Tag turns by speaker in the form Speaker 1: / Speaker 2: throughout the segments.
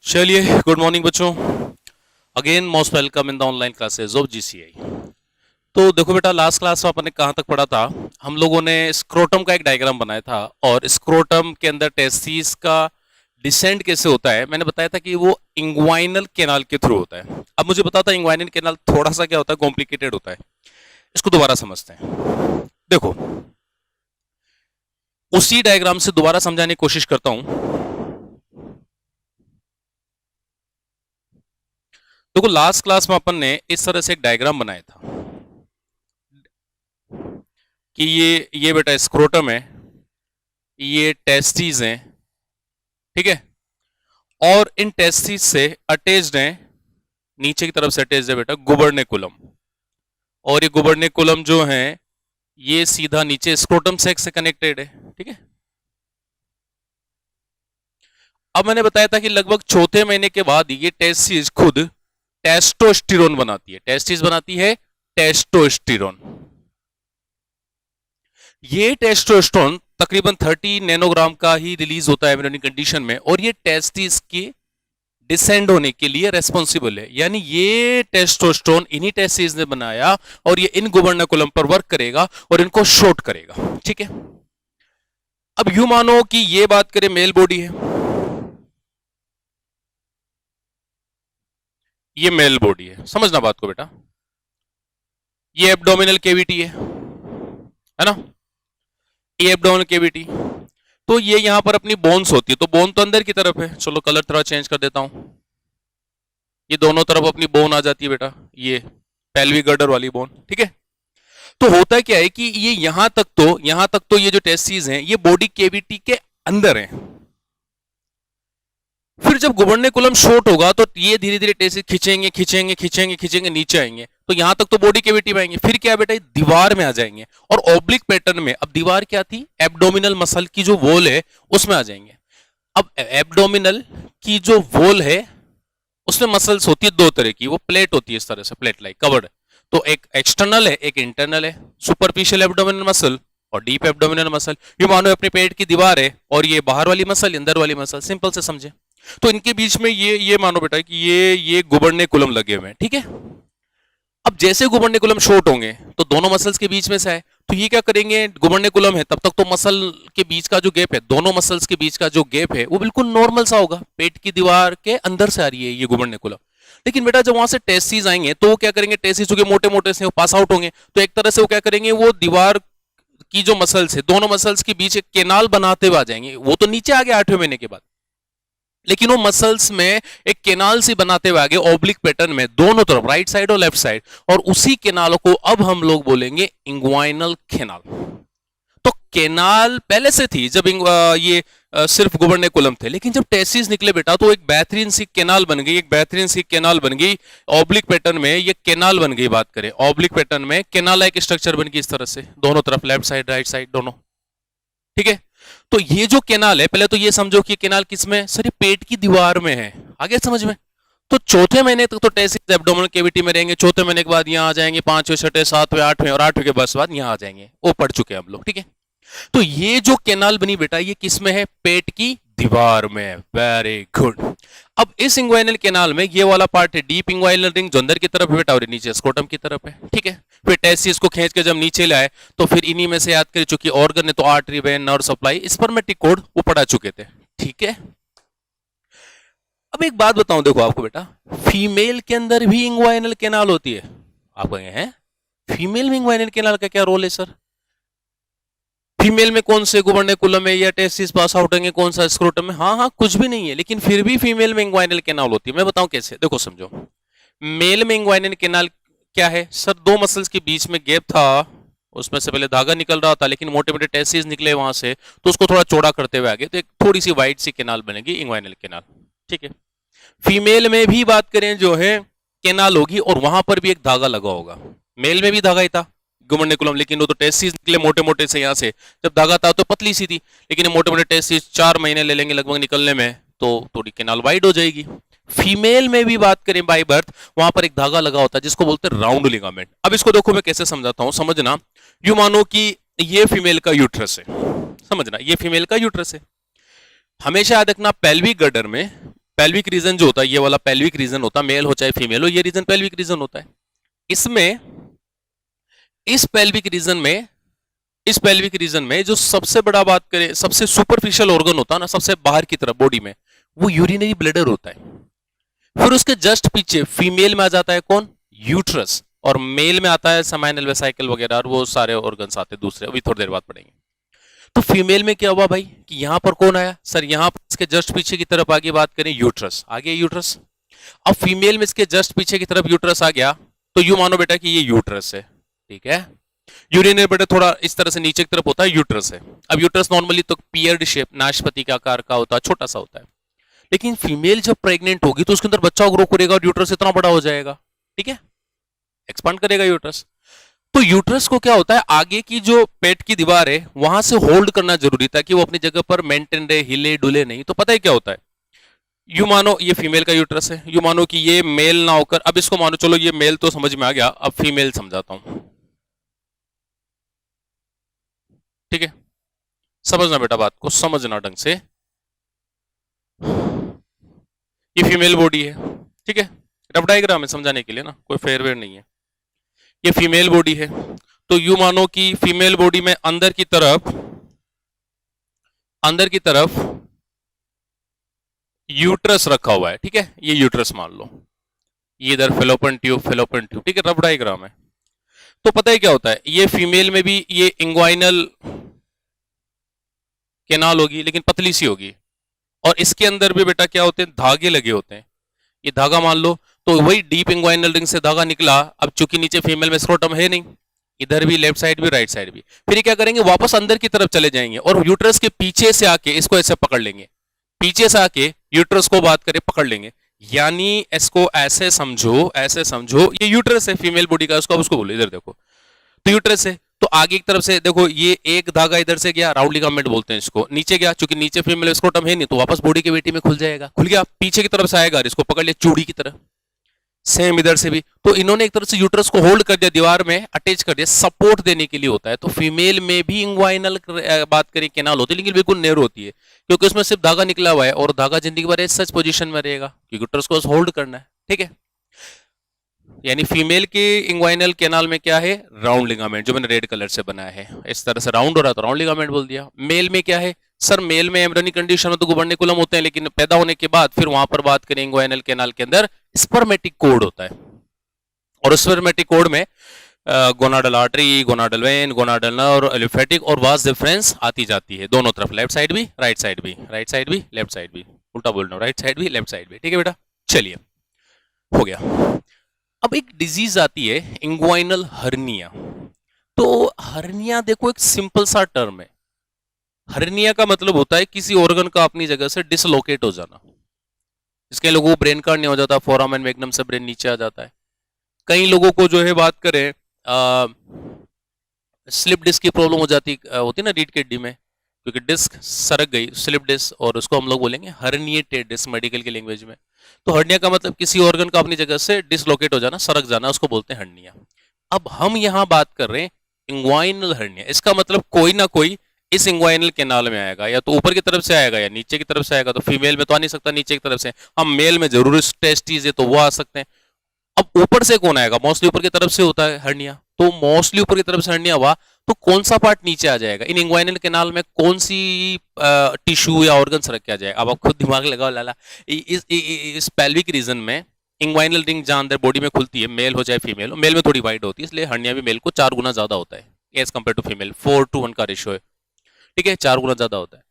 Speaker 1: चलिए, good morning बच्चों। Again most welcome in the online classes of GCI. तो देखो बेटा, लास्ट क्लास में अपन ने कहाँ तक पढ़ा था। हम लोगों ने स्क्रोटम का एक डायग्राम बनाया था और स्क्रोटम के अंदर टेस्टिस का डिसेंट कैसे होता है मैंने बताया था कि वो इंग्वाइनल कैनाल के थ्रू होता है। अब मुझे पता था इंग्वाइनल कैनाल थोड़ा सा क्या होता है, कॉम्प्लिकेटेड होता है। इसको दोबारा समझते हैं। देखो, उसी डायग्राम से दोबारा समझाने की कोशिश करता हूं। देखो, लास्ट क्लास में अपन ने इस तरह से एक डायग्राम बनाया था कि ये बेटा स्क्रोटम है, ये टेस्टिस हैं, ठीक है। और इन टेस्टिस से अटैच्ड हैं, नीचे की तरफ से अटैच्ड है बेटा गुबर्नेकुलम। और ये गुबर्नेकुलम जो है ये सीधा नीचे स्क्रोटम सेक्स से कनेक्टेड है, ठीक है। अब मैंने बताया था कि लगभग चौथे महीने के बाद ये टेस्टिस खुद टेस्टोस्टेरोन बनाती है। टेस्टिस बनाती है टेस्टोस्टेरोन। ये टेस्टोस्टेरोन तकरीबन 30 नैनोग्राम का ही रिलीज होता है एम्ब्रियोनिक कंडीशन में, और ये टेस्टिस की डिसेंड होने के लिए रेस्पॉन्सिबल है। यानी ये टेस्टोस्टेरोन इन्हीं टेस्टिस ने बनाया और ये इन गुबर्नेकुलम पर वर्क करेगा और इनको शॉर्ट करेगा, ठीक है। अब यूं मानो कि ये बात करें मेल बॉडी है, ये मेल बॉडी है, समझना बात को बेटा। ये एब्डोमिनल केविटी है ना, ये एब्डोमिनल केविटी। तो ये यहां पर अपनी बोन्स होती है, तो बोन तो अंदर की तरफ है। चलो कलर थोड़ा चेंज कर देता हूं। ये दोनों तरफ अपनी बोन आ जाती है बेटा, ये पेल्विक गर्डर वाली बोन, ठीक है। तो होता क्या है कि ये यहां तक तो ये जो टेस्टिस हैं ये बॉडी केविटी के अंदर हैं। फिर जब गुबर्नेकुलम शॉर्ट होगा तो ये धीरे धीरे टेस्टिस खींचेंगे खींचेंगे खींचेंगे खींचेंगे, नीचे आएंगे। तो यहां तक तो बॉडी केविटी में आएंगे, फिर क्या बेटा दीवार में आ जाएंगे और ऑब्लिक पैटर्न में। अब दीवार क्या थी, एब्डोमिनल मसल की जो वॉल है उसमें आ जाएंगे। अब एब्डोमिनल की जो वॉल है उसमें मसल्स होती है दो तरह की, वो प्लेट होती है इस तरह से, प्लेट लाइक कवर्ड। तो एक एक्सटर्नल है, एक इंटरनल है। सुपरफिशियल एब्डोमिनल मसल और डीप एब्डोमिनल मसल। ये मानो अपने पेट की दीवार है और ये बाहर वाली मसल, अंदर वाली मसल, सिंपल से समझे। तो इनके बीच में ये मानो बेटा कि ये गुबर्नेकुलम लगे हुए हैं, ठीक है। अब जैसे गुबर्नेकुलम शॉर्ट होंगे तो दोनों मसल्स के बीच में से आए, तो ये क्या करेंगे, गुबर्नेकुलम है तब तक तो मसल के बीच का जो गैप है, दोनों मसल्स के बीच का जो गैप है वो बिल्कुल नॉर्मल सा होगा, पेट की दीवार के अंदर से आ रही है ये गुबर्नेकुलम। लेकिन बेटा जब वहां से टेस्टिस आएंगे तो वो क्या करेंगे, टेस्टिस के मोटे मोटे से वो पास आउट होंगे, तो एक तरह से वो क्या करेंगे, वो दीवार की जो मसल्स है दोनों मसल्स के बीच एक केनाल बनाते हुए आ जाएंगे। वो तो नीचे आ गए 8वें महीने के बाद, लेकिन वो मसल्स में एक केनाल सी बनाते हुए आगे ऑब्लिक पैटर्न में दोनों तरफ, राइट साइड और लेफ्ट साइड। और उसी केनाल को अब हम लोग बोलेंगे इंग्वाइनल केनाल। तो केनाल पहले से थी जब ये सिर्फ गुबर्नेकुलम थे, लेकिन जब टेस्टिस निकले बेटा तो एक बेहतरीन सी केनाल बन गई, एक बेहतरीन सी केनाल बन गई ऑब्लिक पैटर्न में। ये केनाल बन गई, बात करें ऑब्लिक पैटर्न में केनाल एक स्ट्रक्चर बन गई इस तरह से, दोनों तरफ, लेफ्ट साइड राइट साइड दोनों, ठीक है। तो ये जो केनाल है, पहले तो ये समझो कि केनाल किसमें, सर ये पेट की दीवार में है। आगे समझ में। तो चौथे महीने तक तो टेस्टिस एब्डोमिनल केविटी में रहेंगे, चौथे महीने के बाद यहाँ आ जाएंगे, 5वें 6वें 7वें 8वें, और 8वें के बस बाद यहाँ आ जाएंगे। वो पढ़ चुके हैं हम लोग, ठीक है। तो ये जो केनाल बनी बेटा ये किस में है, पेट की दीवार में। Very good. अब इस इंग्वाइनल केनाल में ये वाला पार्ट है डीप इंग्वाइनल रिंग, जो अंदर की तरफ है बेटा, और नीचे स्क्रोटम की तरफ है, ठीक है। फिर टेस्टिस को खींच के जब नीचे लाए तो फिर इन्हीं में से याद कर चुकी ऑर्गन है, तो artery, when, nerve supply, spermatic code वो पढ़ा चुके थे, ठीक है। अब एक बात बताऊं, देखो आपको बेटा, फीमेल के अंदर भी इंग्वाइनल केनाल होती है। आप कहेंगे हैं फीमेल में इंग्वाइनल केनाल का क्या रोल है सर, फीमेल में कौन से गुबर्नेकुलम में या टेस्टिस पास आउट होंगे, कौन सा स्क्रोटम में। हाँ कुछ भी नहीं है, लेकिन फिर भी फीमेल में इंग्वाइनल केनाल होती है। मैं बताऊं कैसे, देखो समझो। मेल में इंग्वाइनल केनाल क्या है सर, दो मसल्स के बीच में गैप था, उसमें से पहले धागा निकल रहा था, लेकिन मोटे मोटे टेस्टिस निकले वहां से, तो उसको थोड़ा चौड़ा करते हुए आगे तो एक थोड़ी सी वाइड सी केनाल बनेगी, इंग्वाइनल केनाल, ठीक है। फीमेल में भी बात करें जो है केनाल होगी, और वहां पर भी एक धागा लगा होगा। मेल में भी धागा ही था गुबर्नेकुलम, लेकिन वो तो टेस्टिस निकले मोटे मोटे से, यहाँ से जब धागा था तो पतली सी थी, लेकिन मोटे मोटे टेस्टिस 4 महीने ले लेंगे लगभग निकलने में, तो थोड़ी केनाल वाइड हो जाएगी। फीमेल में भी बात करें बाय बर्थ, वहां पर एक धागा लगा होता है जिसको बोलते हैं राउंड लिगामेंट। अब इसको देखो मैं कैसे समझाता हूं, समझना। यू मानो कि ये फीमेल का यूट्रस है, समझना ये फीमेल का यूट्रस है। हमेशा याद रखना पेल्विक गर्डर में, पेल्विक रीजन जो होता है, ये वाला पेल्विक रीजन होता है, मेल हो चाहे फीमेल हो, ये रीजन पेल्विक रीजन होता है। इसमें इस पेल्विक रीजन में इस पेल्विक रीजन में जो सबसे बड़ा बात करें, सबसे सुपरफिशियल ऑर्गन होता है ना, सबसे बाहर की तरफ बॉडी में, वो यूरिनरी ब्लैडर होता है। फिर उसके जस्ट पीछे फीमेल में आ जाता है कौन? यूट्रस। और मेल में आता है सेमाइनल वेसिकल वगैरह, और वो सारे ऑर्गन्स आते हैं दूसरे, अभी थोड़ी देर बाद पढ़ेंगे। तो फीमेल में क्या हुआ भाई कि यहां पर कौन आया सर? यहां पर इसके जस्ट पीछे की तरफ आगे बात करें, यूट्रस आ गया, यूट्रस। अब फीमेल में इसके जस्ट पीछे की तरफ यूट्रस आ गया, तो यू मानो बेटा कि ये यूट्रस है, ठीक है। यूरिनरी ब्लैडर थोड़ा इस तरह से नीचे की तरफ होता है, यूट्रस है। अब यूट्रस नॉर्मली तो पियर्ड शेप, नाशपाती के आकार का होता है, छोटा सा होता है। लेकिन फीमेल जब प्रेग्नेंट होगी तो उसके अंदर बच्चा ग्रो करेगा और यूट्रस इतना बड़ा हो जाएगा, ठीक है, एक्सपांड करेगा यूट्रस। तो यूट्रस को क्या होता है, आगे की जो पेट की दीवार है वहां से होल्ड करना जरूरी था कि वो अपनी जगह पर मेंटेन रहे, हिले डुले नहीं। तो पता है क्या होता है, यू मानो ये फीमेल का यूट्रस है, यू मानो कि ये मेल ना होकर, अब इसको मानो, चलो ये मेल तो समझ में आ गया, अब फीमेल समझाता हूं, ठीक है। समझना बेटा, बात को समझना ढंग से। ये फीमेल बॉडी है, ठीक है, रफ डायग्राम है समझाने के लिए ना, कोई फेयरवेयर नहीं है। ये फीमेल बॉडी है, तो यू मानो कि फीमेल बॉडी में अंदर की तरफ यूट्रस रखा हुआ है, ठीक है, ये यूट्रस मान लो, ये इधर फेलोपियन ट्यूब, ठीक है, रफ डायग्राम है। तो पता है क्या होता है, ये फीमेल में भी ये इंग्वाइनल कैनाल होगी, लेकिन पतली सी होगी, और इसके अंदर भी बेटा क्या होते हैं, धागे लगे होते हैं। ये धागा मान लो, तो वही डीप इंग्वाइनल रिंग से धागा निकला। अब चूंकि नीचे फीमेल में स्क्रोटम है नहीं, इधर भी लेफ्ट साइड भी राइट साइड भी, फिर ये क्या करेंगे, वापस अंदर की तरफ चले जाएंगे और यूट्रस के पीछे से आके इसको ऐसे पकड़ लेंगे, पीछे से आके यूट्रस को बात करें पकड़ लेंगे। यानी इसको ऐसे समझो ये यूट्रस है फीमेल बॉडी का, उसको उसको बोलो, इधर देखो, तो यूट्रस है, तो आगे की तरफ से देखो, ये एक धागा इधर से गया, राउंड लिगामेंट बोलते हैं इसको, नीचे गया, चूंकि नीचे फीमेल स्क्रोटम है नहीं, तो वापस बॉडी के वेटी में खुल जाएगा, खुल गया, पीछे की तरफ से आएगा, इसको पकड़ लिया चूड़ी की तरह, सेम इधर से भी। तो इन्होंने एक तरह से यूट्रस को होल्ड कर दिया, दीवार में अटैच कर दिया, सपोर्ट देने के लिए होता है। तो फीमेल में भी इंग्वाइनल बात करें कैनाल होती है, लेकिन बिल्कुल नैरो होती है, क्योंकि उसमें सिर्फ धागा निकला हुआ है, और धागा जिंदगी भर सच पोजीशन में रहेगा, क्योंकि यूट्रस को होल्ड करना है, ठीक है। यानी फीमेल के इंग्वाइनल कैनाल में क्या है, राउंड लिगामेंट, जो मैंने रेड कलर से बनाया है, इस तरह से राउंड हो रहा तो राउंड लिगामेंट बोल दिया। मेल में क्या है सर, मेल में एम्ब्रियोनिक कंडीशन में तो गुबर्निकुलम होते हैं, लेकिन पैदा होने के बाद फिर वहां पर बात करें इंग्वाइनल कैनाल के अंदर स्पर्मेटिक कोड होता है, और स्पर्मेटिक कोड में gonadal artery, gonadal when, gonadal nerve, aliphatic और वास डिफरेंस आती जाती है दोनों तरफ, लेफ्ट साइड भी राइट साइड भी, राइट साइड भी लेफ्ट साइड भी, उल्टा बोल रहा हूं, राइट साइड भी लेफ्ट साइड भी, ठीक है बेटा। चलिए हो गया। अब एक डिजीज आती है इंग्वाइनल हर्निया। तो हर्निया देखो एक सिंपल सा टर्म है, हर्निया का मतलब होता है किसी ऑर्गन का अपनी जगह से डिसलोकेट हो जाना। इसके लोगों को ब्रेन कार्ड नहीं हो जाता, फोरामेन मैग्नम से ब्रेन नीचे आ जाता है। कई लोगों को जो है बात करें स्लिप डिस्क की प्रॉब्लम हो जाती होती है ना रीढ़ की हड्डी में, क्योंकि डिस्क सरक गई, स्लिप डिस्क, और उसको हम लोग बोलेंगे हर्निएटेड डिस्क मेडिकल की लैंग्वेज में। तो हर्निया का मतलब किसी ऑर्गन का अपनी जगह से डिसलोकेट हो जाना, सरक जाना, उसको बोलते हैं हर्निया। अब हम यहां बात कर रहे हैं इंग्वाइनल हर्निया। इसका मतलब कोई ना कोई इस इंग्वाइनल कैनाल में आएगा, या तो ऊपर की तरफ से आएगा या नीचे की तरफ से आएगा। तो फीमेल में तो आ नहीं सकता नीचे की तरफ से, हम मेल में जरूर टेस्टीज है तो वो आ सकते हैं। अब ऊपर से कौन आएगा, मोस्टली ऊपर की तरफ से होता है हर्निया, तो मोस्टली ऊपर की तरफ से हर्निया हुआ तो कौन सा पार्ट नीचे आ जाएगा, इन इंग्वाइनल कैनाल में कौन सी टिश्यू या ऑर्गन रख के आ जाएगा। अब आप खुद दिमाग लगाओ लाला, इस पेल्विक रीजन में इंग्वाइनल रिंग जहां अंदर बॉडी में खुलती है, मेल हो चाहे फीमेल हो, मेल में थोड़ी वाइड होती है, इसलिए हर्निया भी मेल को 4 गुना ज्यादा होता है एज कंपेयर टू फीमेल, 4:1 का रेशियो है, ठीक है, 4 गुना ज्यादा होता है।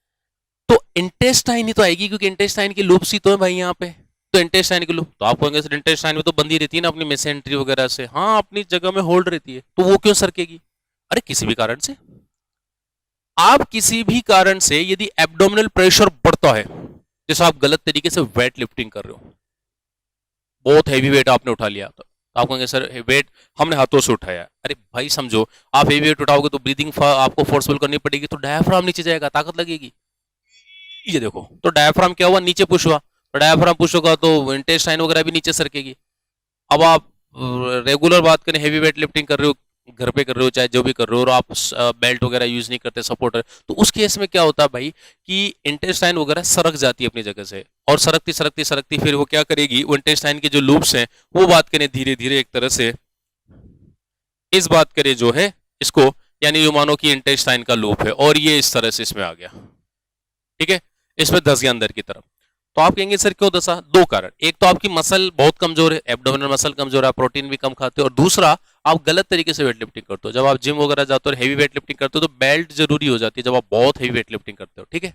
Speaker 1: तो इंटेस्टाइन ही तो आएगी, क्योंकि इंटेस्टाइन की लूप्स ही तो है भाई यहाँ पे। तो इंटेस्टाइन की लूप, तो आप कहेंगे सर इंटेस्टाइन में तो बंदी रहती है ना अपनी मेसेंट्री वगैरह से, हाँ अपनी जगह में होल्ड रहती है, तो वो क्यों सरकेगी? अरे किसी भी कारण से, आप किसी भी कारण से यदि एब्डोमिनल प्रेशर बढ़ता है, जैसे आप गलत तरीके से वेट लिफ्टिंग कर रहे हो, बहुत हैवी वेट आपने उठा लिया, तो आप कहेंगे सर वेट हमने हाथों से उठाया। अरे भाई समझो, आप हेवी वेट उठाओगे तो ब्रीदिंग आपको फोर्सफुल करनी पड़ेगी, तो डायफ्राम नीचे जाएगा, ताकत लगेगी। ये देखो, तो डायफ्राम क्या हुआ, नीचे पुश हुआ, तो डायफ्राम पुश होगा तो इंटेस्टाइन वगैरह भी नीचे सरकेगी। अब आप रेगुलर बात करें, हेवी वेट लिफ्टिंग कर रहे हो, घर पे कर रहे हो चाहे जो भी कर रहे हो, और आप बेल्ट वगैरह यूज नहीं करते, सपोर्टर, तो उस केस में क्या होता है भाई कि इंटेस्टाइन वगैरह सरक जाती है अपनी जगह से, और सरकती सरकती सरकती फिर वो क्या करेगी, वो इंटेस्टाइन के जो लूप्स हैं वो बात करें धीरे धीरे एक तरह से इस बात करे जो है इसको, यानी ये मानो कि इंटेस्टाइन का लूप है और ये इस तरह से इसमें आ गया, ठीक है, इसमें धस गया अंदर की तरफ। तो आप कहेंगे सर क्यों धसा? दो कारण, एक तो आपकी मसल बहुत कमजोर है, एब्डोमिनल मसल कमजोर है, प्रोटीन भी कम खाते हो, और दूसरा आप गलत तरीके से वेट लिफ्टिंग करते हो। जब आप जिम वगैरह जाते हो और हेवी वेट लिफ्टिंग करते हो तो बेल्ट जरूरी हो जाती है जब आप बहुत हेवी वेट लिफ्टिंग करते हो, ठीक है।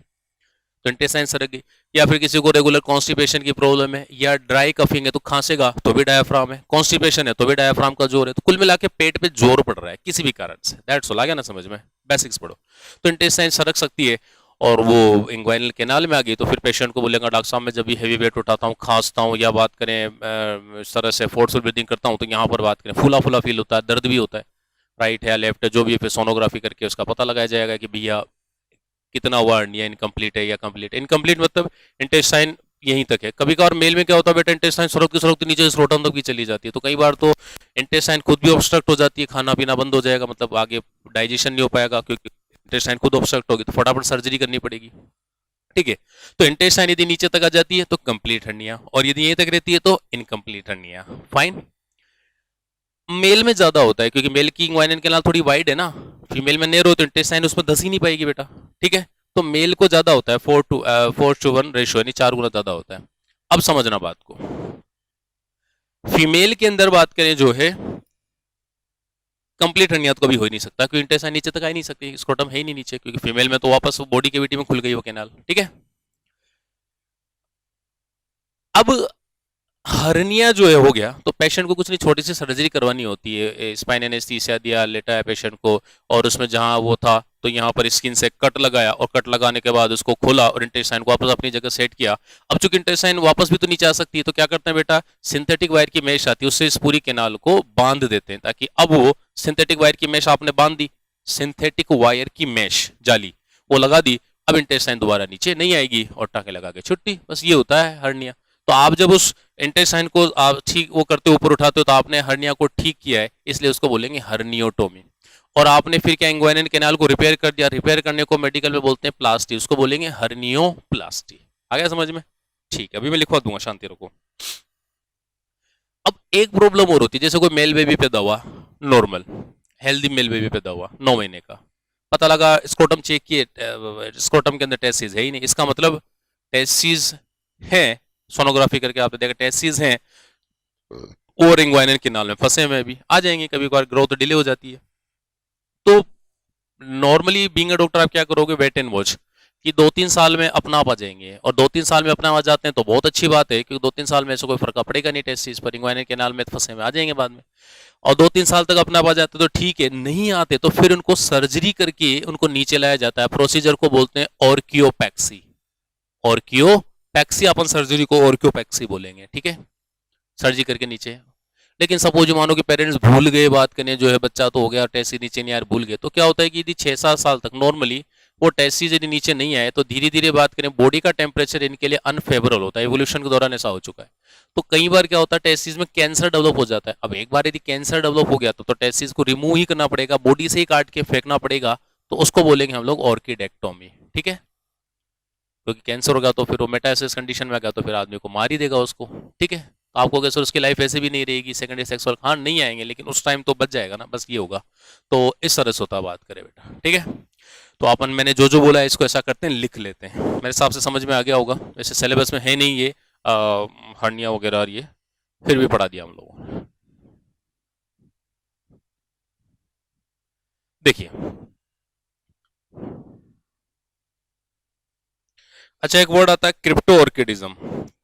Speaker 1: तो इंटेस्टाइन सरक गई, या फिर किसी को रेगुलर कॉन्स्टिपेशन की प्रॉब्लम है, या ड्राई कफिंग है तो खांसेगा तो भी डायाफ्राम है, कॉन्स्टिपेशन है तो भी डायाफ्राम का जोर है, तो कुल मिला के पेट पे जोर पड़ रहा है किसी भी कारण से। दैट्स ऑल, आ गया ना समझ में? बेसिक्स पढ़ो। तो इंटेस्टाइन सरक सकती है और वो इंग्वाइनल कैनाल में आ गई तो फिर पेशेंट को बोलेगा डॉक्टर साहब मैं जब भी हेवी वेट उठाता हूँ, खांसता हूँ, या बात करें इस तरह से फोर्सफुल ब्रीदिंग करता हूँ, तो यहाँ पर बात करें फूला फूला फील होता है, दर्द भी होता है, राइट है या लेफ्ट है जो भी है, फिर सोनोग्राफी करके उसका पता लगाया जाएगा कि भैया कितना हुआ या इनकम्प्लीट है या कंप्लीट है। इनकम्प्लीट मतलब इंटेस्टाइन यहीं तक है। कभी कभार मेल में क्या होता है बेटा, इंटेस्टाइन सड़कती नीचे स्क्रोटम तक भी चली जाती है, तो कई बार तो इंटेस्टाइन खुद भी ऑब्स्ट्रक्ट हो जाती है, खाना पीना बंद हो जाएगा, मतलब आगे डाइजेशन नहीं हो पाएगा क्योंकि इंटेस्टाइन खुद ऑब्स्ट्रक्ट होगी, तो फटाफट सर्जरी करनी पड़ेगी, ठीक है। तो इंटेस्टाइन यदि नीचे तक आ जाती है तो कंप्लीट हर्निया, और यदि यहीं तक रहती है तो इनकम्प्लीट हर्निया। फाइन। मेल में ज्यादा होता है क्योंकि मेल की इंग्वाइनल कैनाल थोड़ी वाइड है ना, फीमेल में नेरो, तो इंटेस्टाइन उसमें धस ही नहीं पाएगी बेटा, ठीक है। तो मेल को ज्यादा होता है, 4:1 रेशियो, यानी 4 गुना ज्यादा होता है। अब समझना बात को, फीमेल के अंदर बात करें जो है कंप्लीट हर्निया तो कभी हो ही नहीं सकता क्योंकि इंटेस्टाइन नीचे तक आ ही नहीं सकती, स्क्रोटम है ही नहीं नीचे, क्योंकि फीमेल में तो वापस बॉडी कैविटी में खुल गई वो कैनाल, ठीक है। अब हर्निया जो है हो गया तो पेशेंट को कुछ नहीं, छोटी सी सर्जरी करवानी होती है, स्पाइन एनेस्थीसिया दिया, लेटा है पेशेंट को, और उसमें जहां वो था तो यहाँ पर स्किन से कट लगाया, और कट लगाने के बाद उसको खोला और इंटेस्टाइन को वापस अपनी जगह सेट किया। अब चूंकि इंटेस्टाइन वापस भी तो नीचे आ सकती है, तो क्या करते हैं बेटा, सिंथेटिक वायर की मेश आती है उससे इस पूरी कैनाल को बांध देते हैं, ताकि अब वो सिंथेटिक वायर की मेश आपने बांध दी, सिंथेटिक वायर की मेश जाली वो लगा दी, अब इंटेस्टाइन दोबारा नीचे नहीं आएगी और टाके लगा के छुट्टी। बस ये होता है हर्निया। तो आप जब उस इंटेस्टाइन को आप ठीक वो करते हो, ऊपर उठाते हो, तो आपने हर्निया को ठीक किया है, इसलिए उसको बोलेंगे हर्नियोटोमी। और आपने फिर क्या, इंग्वाइनल कैनाल को रिपेयर कर दिया, रिपेयर करने को मेडिकल में बोलते हैं प्लास्टी, उसको बोलेंगे हर्नियोप्लास्टी। आ गया समझ में? ठीक है, अभी मैं लिखवा दूंगा, शांति रखो। अब एक प्रॉब्लम और होती है, जैसे कोई मेल बेबी पैदा हुआ, नॉर्मल हेल्दी मेल बेबी पैदा हुआ 9 महीने का, पता लगा स्क्रोटम चेक किए, स्क्रोटम के अंदर टेस्टिस है ही नहीं, इसका मतलब टेस्टिस है, सोनोग्राफी करके आपने देखा टेस्टिस हैं और इंग्वाइनल कैनाल में फंसे हुए भी आ जाएंगे, कभी कभार ग्रोथ डिले हो जाती है। तो नॉर्मली बीइंग अ डॉक्टर आप क्या करोगे, वेट एंड वॉच, कि 2-3 साल में अपना आप आ जाएंगे, और 2-3 साल में अपना आ जाते हैं तो बहुत अच्छी बात है, क्योंकि 2-3 साल में ऐसा कोई फर्क पड़ेगा नहीं टेस्टिस पर, इंग्वाइनल कैनाल में फंसे में आ जाएंगे बाद में, और 2-3 साल तक अपना आ जाते तो ठीक है, नहीं आते तो फिर उनको सर्जरी करके उनको नीचे लाया जाता है, प्रोसीजर को बोलते हैं ऑर्कियोपैक्सी। ऑर्कियोपैक्सी, अपन सर्जरी को ऑर्कियोपैक्सी बोलेंगे, ठीक है, सर्जरी करके नीचे। लेकिन सपोज मानो कि पेरेंट्स भूल गए बात करने, जो है बच्चा तो हो गया टेस्टी नीचे नहीं यार, भूल गए, तो क्या होता है कि यदि 6-7 साल तक नॉर्मली वो टेस्टी यदि नीचे नहीं आए तो धीरे धीरे बात करें बॉडी का टेम्परेचर इनके लिए अनफेवरेबल होता है, एवोल्यूशन के दौरान ऐसा हो चुका है। तो कई बार क्या होता है, टेस्टिस में कैंसर डेवलप हो जाता है। अब एक बार यदि कैंसर डेवलप हो गया तो टेस्टिस को रिमूव ही करना पड़ेगा, बॉडी से ही काट के फेंकना पड़ेगा, तो उसको बोलेंगे हम लोग ऑर्किडेक्टोमी, ठीक है। क्योंकि कैंसर होगा तो फिर वो मेटासिस कंडीशन में आ गया तो फिर आदमी को मार ही देगा उसको, ठीक है। तो आपको कैसे उसकी लाइफ ऐसे भी नहीं रहेगी, सेकेंडरी सेक्सुअल हाँ नहीं आएंगे, लेकिन उस टाइम तो बच जाएगा ना, बस ये होगा। तो इस तरह से होता बात करें बेटा, ठीक है। तो अपन मैंने जो जो बोला है इसको ऐसा करते हैं, लिख लेते हैं, मेरे हिसाब से समझ में आ गया होगा। वैसे सिलेबस में है नहीं ये हर्निया वगैरह, और ये फिर भी पढ़ा दिया हम लोगों ने। देखिए, अच्छा एक वर्ड आता है क्रिप्टो ऑर्किडिज्म।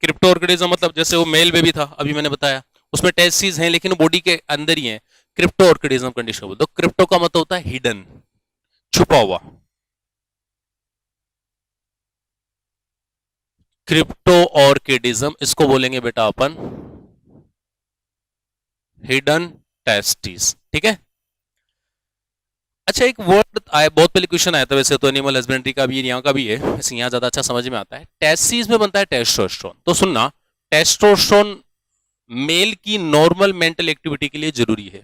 Speaker 1: क्रिप्टो ऑर्किडिज्म मतलब जैसे वो मेल बेबी था, अभी मैंने बताया उसमें टेस्टिस हैं लेकिन बॉडी के अंदर ही हैं, क्रिप्टो ऑर्किडिज्म कंडीशन बोलते हैं। क्रिप्टो का मतलब होता है हिडन, छुपा हुआ। क्रिप्टो ऑर्किडिज्म इसको बोलेंगे बेटा अपन हिडन टेस्टिस, ठीक है। अच्छा एक वर्ड आया, बहुत पहले क्वेश्चन आया था वैसे तो, एनिमल हस्बेंड्री का भी यहाँ का भी है, वैसे यहाँ ज्यादा अच्छा समझ में आता है। टेस्टिस में बनता है टेस्टोस्टेरोन, तो सुनना, टेस्टोस्टेरोन मेल की नॉर्मल मेंटल एक्टिविटी के लिए जरूरी है।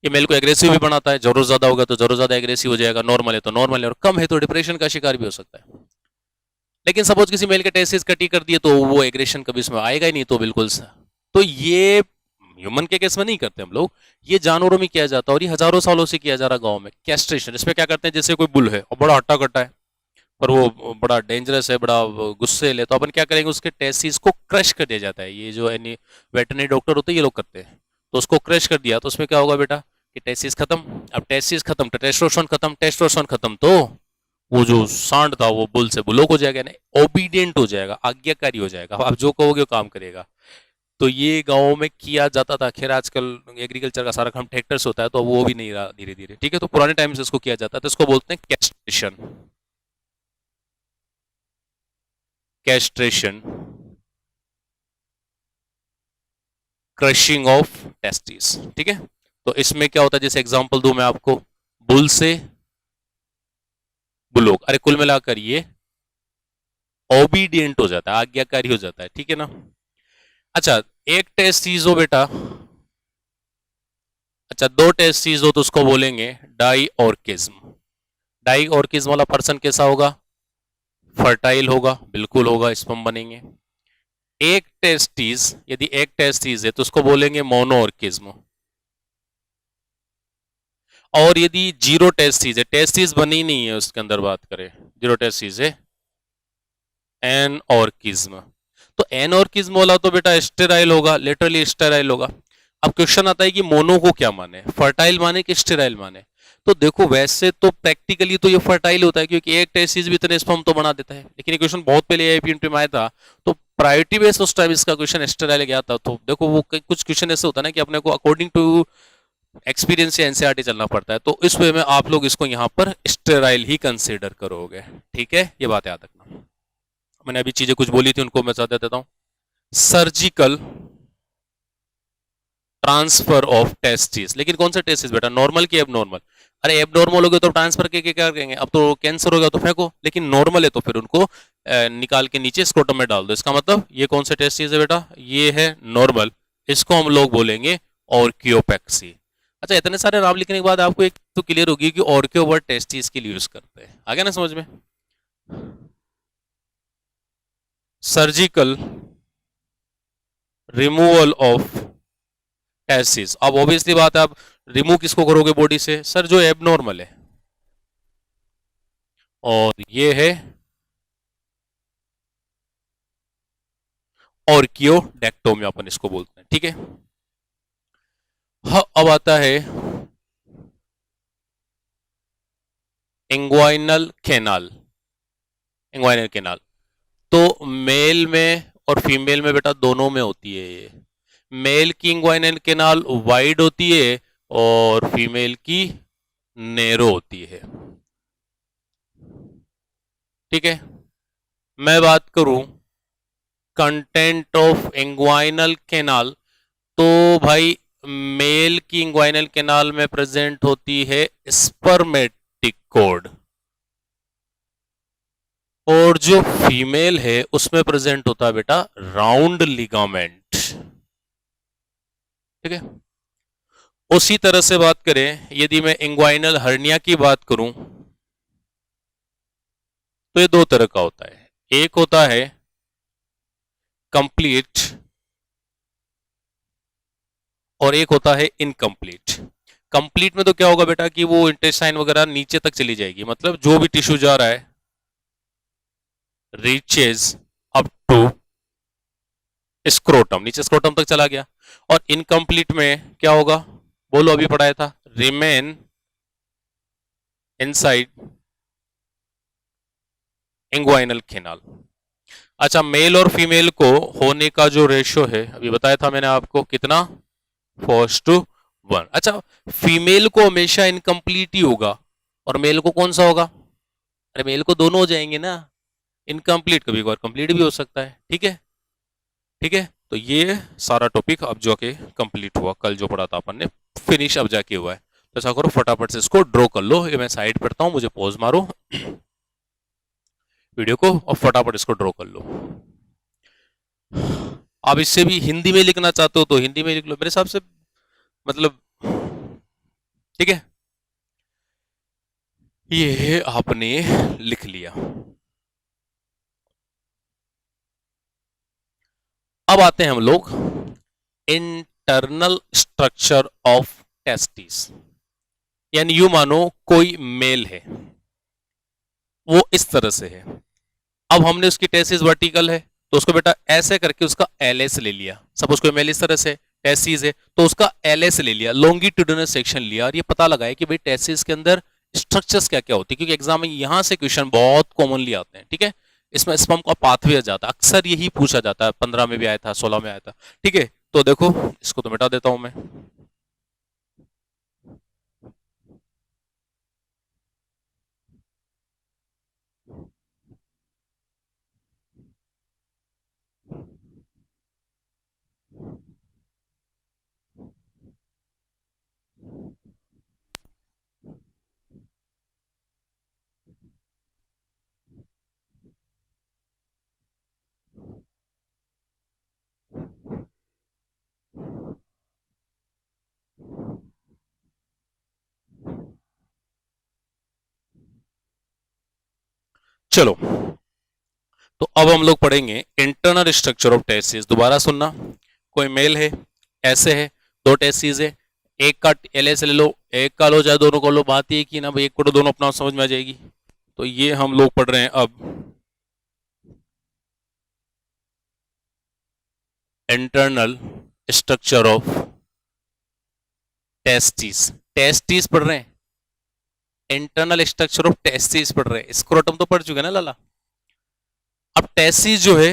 Speaker 1: ये मेल को एग्रेसिव भी बनाता है, जरूरत ज्यादा होगा तो जरूरत ज्यादा एग्रेसिव हो जाएगा, नॉर्मल है तो नॉर्मल है, और कम है तो डिप्रेशन का शिकार भी हो सकता है। लेकिन सपोज किसी मेल के टेस्टिस कट ही कर दिए तो वो एग्रेशन कभी इसमें आएगा ही नहीं, तो बिल्कुल तो ये ह्यूमन के केस में नहीं करते हम लोग, ये जानवरों में किया जाता है और ये हजारों सालों से किया जा रहा गांव में। कैस्ट्रेशन, इसमें क्या करते हैं, जैसे कोई बुल है और बड़ा हट्टा कट्टा है पर वो बड़ा डेंजरस है, बड़ा गुस्सेल है, तो अपन क्या करेंगे, उसके टेस्टिस को क्रश कर दिया जाता है। ये जो एनी वेटरनरी डॉक्टर होते हैं ये लोग करते हैं। तो उसको क्रश कर दिया तो उसमें क्या होगा बेटा कि टेस्टिस खत्म। अब टेस्टिस खत्म तो टेस्टोस्टेरोन खत्म, टेस्टोस्टेरोन खत्म तो वो जो सांड था वो बुल से बुलोक हो जाएगा, नहीं ओबीडियंट हो जाएगा, आज्ञाकारी हो जाएगा, आप जो कहोगे वो काम करेगा। तो ये गाँव में किया जाता था। खैर आजकल एग्रीकल्चर का सारा काम ट्रैक्टर से होता है तो वो भी नहीं रहा धीरे धीरे, ठीक है। तो पुराने टाइम से इसको किया जाता है, तो इसको बोलते हैं castration. Castration, crushing of testis, ठीक है। तो इसमें क्या होता है, जैसे एग्जांपल दूं मैं आपको, बुल से बुलोक, अरे कुल मिलाकर ये ओबीडियंट हो जाता है, आज्ञाकारी हो जाता है, ठीक है ना। अच्छा, एक टेस्टिस हो बेटा, अच्छा दो टेस्टिस हो तो उसको बोलेंगे डाईऑर्किज्म। डाईऑर्किज्म वाला पर्सन कैसा होगा, फर्टाइल होगा, बिल्कुल होगा, स्पर्म बनेंगे। एक टेस्टिस, यदि एक टेस्टिस है तो उसको बोलेंगे मोनोऑर्किज्म। और यदि जीरो टेस्टिस है, टेस्टिस बनी नहीं है उसके अंदर बात करें, जीरो टेस्टिस है, एनऑर्किज्म। तो एनऑर्किज्म वाला तो बेटा स्टेराइल होगा, लिटरली स्टेराइल होगा। अब क्वेश्चन आता है कि मोनो को क्या माने, फर्टाइल माने कि स्टेराइल माने। तो देखो वैसे तो प्रैक्टिकली तो ये फर्टाइल होता है क्योंकि एक टेस्टिस भी इतने स्पर्म तो बना देता है, लेकिन ये क्वेश्चन बहुत पहले एआईपीएनटी में आया था तो प्रायोरिटी बेस उस टाइम इसका क्वेश्चन स्टेराइल गया था। तो देखो वो कुछ क्वेश्चन ऐसे होता है ना कि अपने को अकॉर्डिंग टू एक्सपीरियंस या एनसीईआरटी चलना पड़ता है, तो इस वे में आप लोग इसको यहाँ पर स्टेराइल ही कंसीडर करोगे, ठीक है, ये बात याद रखना। मैंने अभी चीजें कुछ बोली थी उनको मैं बता देता हूं। सर्जिकल ट्रांसफर ऑफ टेस्टिस, लेकिन कौन सा टेस्टिस बेटा, नॉर्मल की एबनॉर्मल। अरे एबनॉर्मल हो गए तो ट्रांसफर के क्या करेंगे, अब तो कैंसर हो गया तो फेंको, लेकिन नॉर्मल है तो फिर उनको निकाल के नीचे स्क्रोटम में डाल दो। इसका मतलब ये कौन सा टेस्टिस है बेटा, ये है नॉर्मल, इसको हम लोग बोलेंगे ऑर्कियोपेक्सी। अच्छा, इतने सारे नाम लिखने के बाद आपको एक तो क्लियर होगी कि ऑर्कियो वर्ड टेस्टिस के लिए यूज करते हैं, आ गया ना समझ में। सर्जिकल रिमूवल ऑफ टेस्टिस, अब ऑब्वियसली बात है, आप रिमूव किसको करोगे बॉडी से, सर जो एबनॉर्मल है, और ये है ऑर्कियोडेक्टोमी अपन इसको बोलते हैं, ठीक है। हाँ, अब आता है इंग्वाइनल कैनाल। इंग्वाइनल कैनाल तो मेल में और फीमेल में बेटा दोनों में होती है ये। मेल की इंग्वाइनल कैनाल वाइड होती है और फीमेल की नैरो होती है, ठीक है। मैं बात करूं कंटेंट ऑफ इंग्वाइनल कैनाल, तो भाई मेल की इंग्वाइनल कैनाल में प्रेजेंट होती है स्पर्मेटिक कॉर्ड, और जो फीमेल है उसमें प्रेजेंट होता है बेटा राउंड लिगामेंट, ठीक है। उसी तरह से बात करें, यदि मैं इंग्वाइनल हर्निया की बात करूं तो ये दो तरह का होता है। एक होता है कंप्लीट और एक होता है इनकम्प्लीट। कंप्लीट में तो क्या होगा बेटा कि वो इंटेस्टाइन वगैरह नीचे तक चली जाएगी, मतलब जो भी टिश्यू जा रहा है रीचेज अप टू स्क्रोटम, नीचे स्क्रोटम तक चला गया। और इनकम्प्लीट में क्या होगा, बोलो अभी पढ़ाया था, रिमेन इनसाइड इंग्वाइनल कैनाल। अच्छा, मेल और फीमेल को होने का जो रेशियो है अभी बताया था मैंने आपको, कितना, 4:1। अच्छा, फीमेल को हमेशा इनकम्प्लीट ही होगा और मेल को कौन सा होगा, अरे मेल को दोनों हो जाएंगे ना, इनकम्प्लीट कभी कभार कंप्लीट भी हो सकता है, ठीक है, ठीक है। तो ये सारा टॉपिक अब जो के कंप्लीट हुआ, कल जो पढ़ा था अपन ने फिनिश अब जाके हुआ है। तो ऐसा करो फटाफट से इसको ड्रॉ कर लो, ये मैं साइड पढ़ता हूँ, मुझे पॉज मारो वीडियो को और फटाफट इसको ड्रॉ कर लो। आप इससे भी हिंदी में लिखना चाहते हो तो हिंदी में लिख लो, मेरे हिसाब से मतलब, ठीक है। ये आपने लिख लिया, अब आते हैं हम लोग इंटरनल स्ट्रक्चर ऑफ टेस्टिस। यानी यू मानो कोई मेल है, वो इस तरह से है। अब हमने उसकी टेसिस वर्टिकल है, तो उसको बेटा ऐसे करके उसका एलएस ले लिया। सपोज कोई मेल इस तरह से टेसिस है, तो उसका एलएस ले लिया, लॉन्गिट्यूडिनल सेक्शन लिया, और ये पता लगाया कि भाई टेसिस के अंदर स्ट्रक्चर्स क्या क्या होती है, क्योंकि एग्जाम में यहां से क्वेश्चन बहुत कॉमनली आते हैं। ठीक है, इसमें स्पर्म का पाथवे आ जाता है, अक्सर यही पूछा जाता है, 15 में भी आया था, 16 में आया था। ठीक है, तो देखो इसको तो मिटा देता हूं मैं। चलो, तो अब हम लोग पढ़ेंगे इंटरनल स्ट्रक्चर ऑफ टेस्टिस। दोबारा सुनना, कोई मेल है, ऐसे है, दो टेस्टिस है, एक का एलएस ले लो, एक का लो, चाहे दोनों को लो, बात ये कि ना भाई एक को तो दोनों अपना समझ में आ जाएगी। तो ये हम लोग पढ़ रहे हैं अब internal structure of testis. Testis पढ़ रहे हैं, इंटरनल स्ट्रक्चर ऑफ टेस्टिस पढ़ रहे हैं। स्क्रोटम तो पढ़ चुके ना लाला। अब टेस्टिस जो है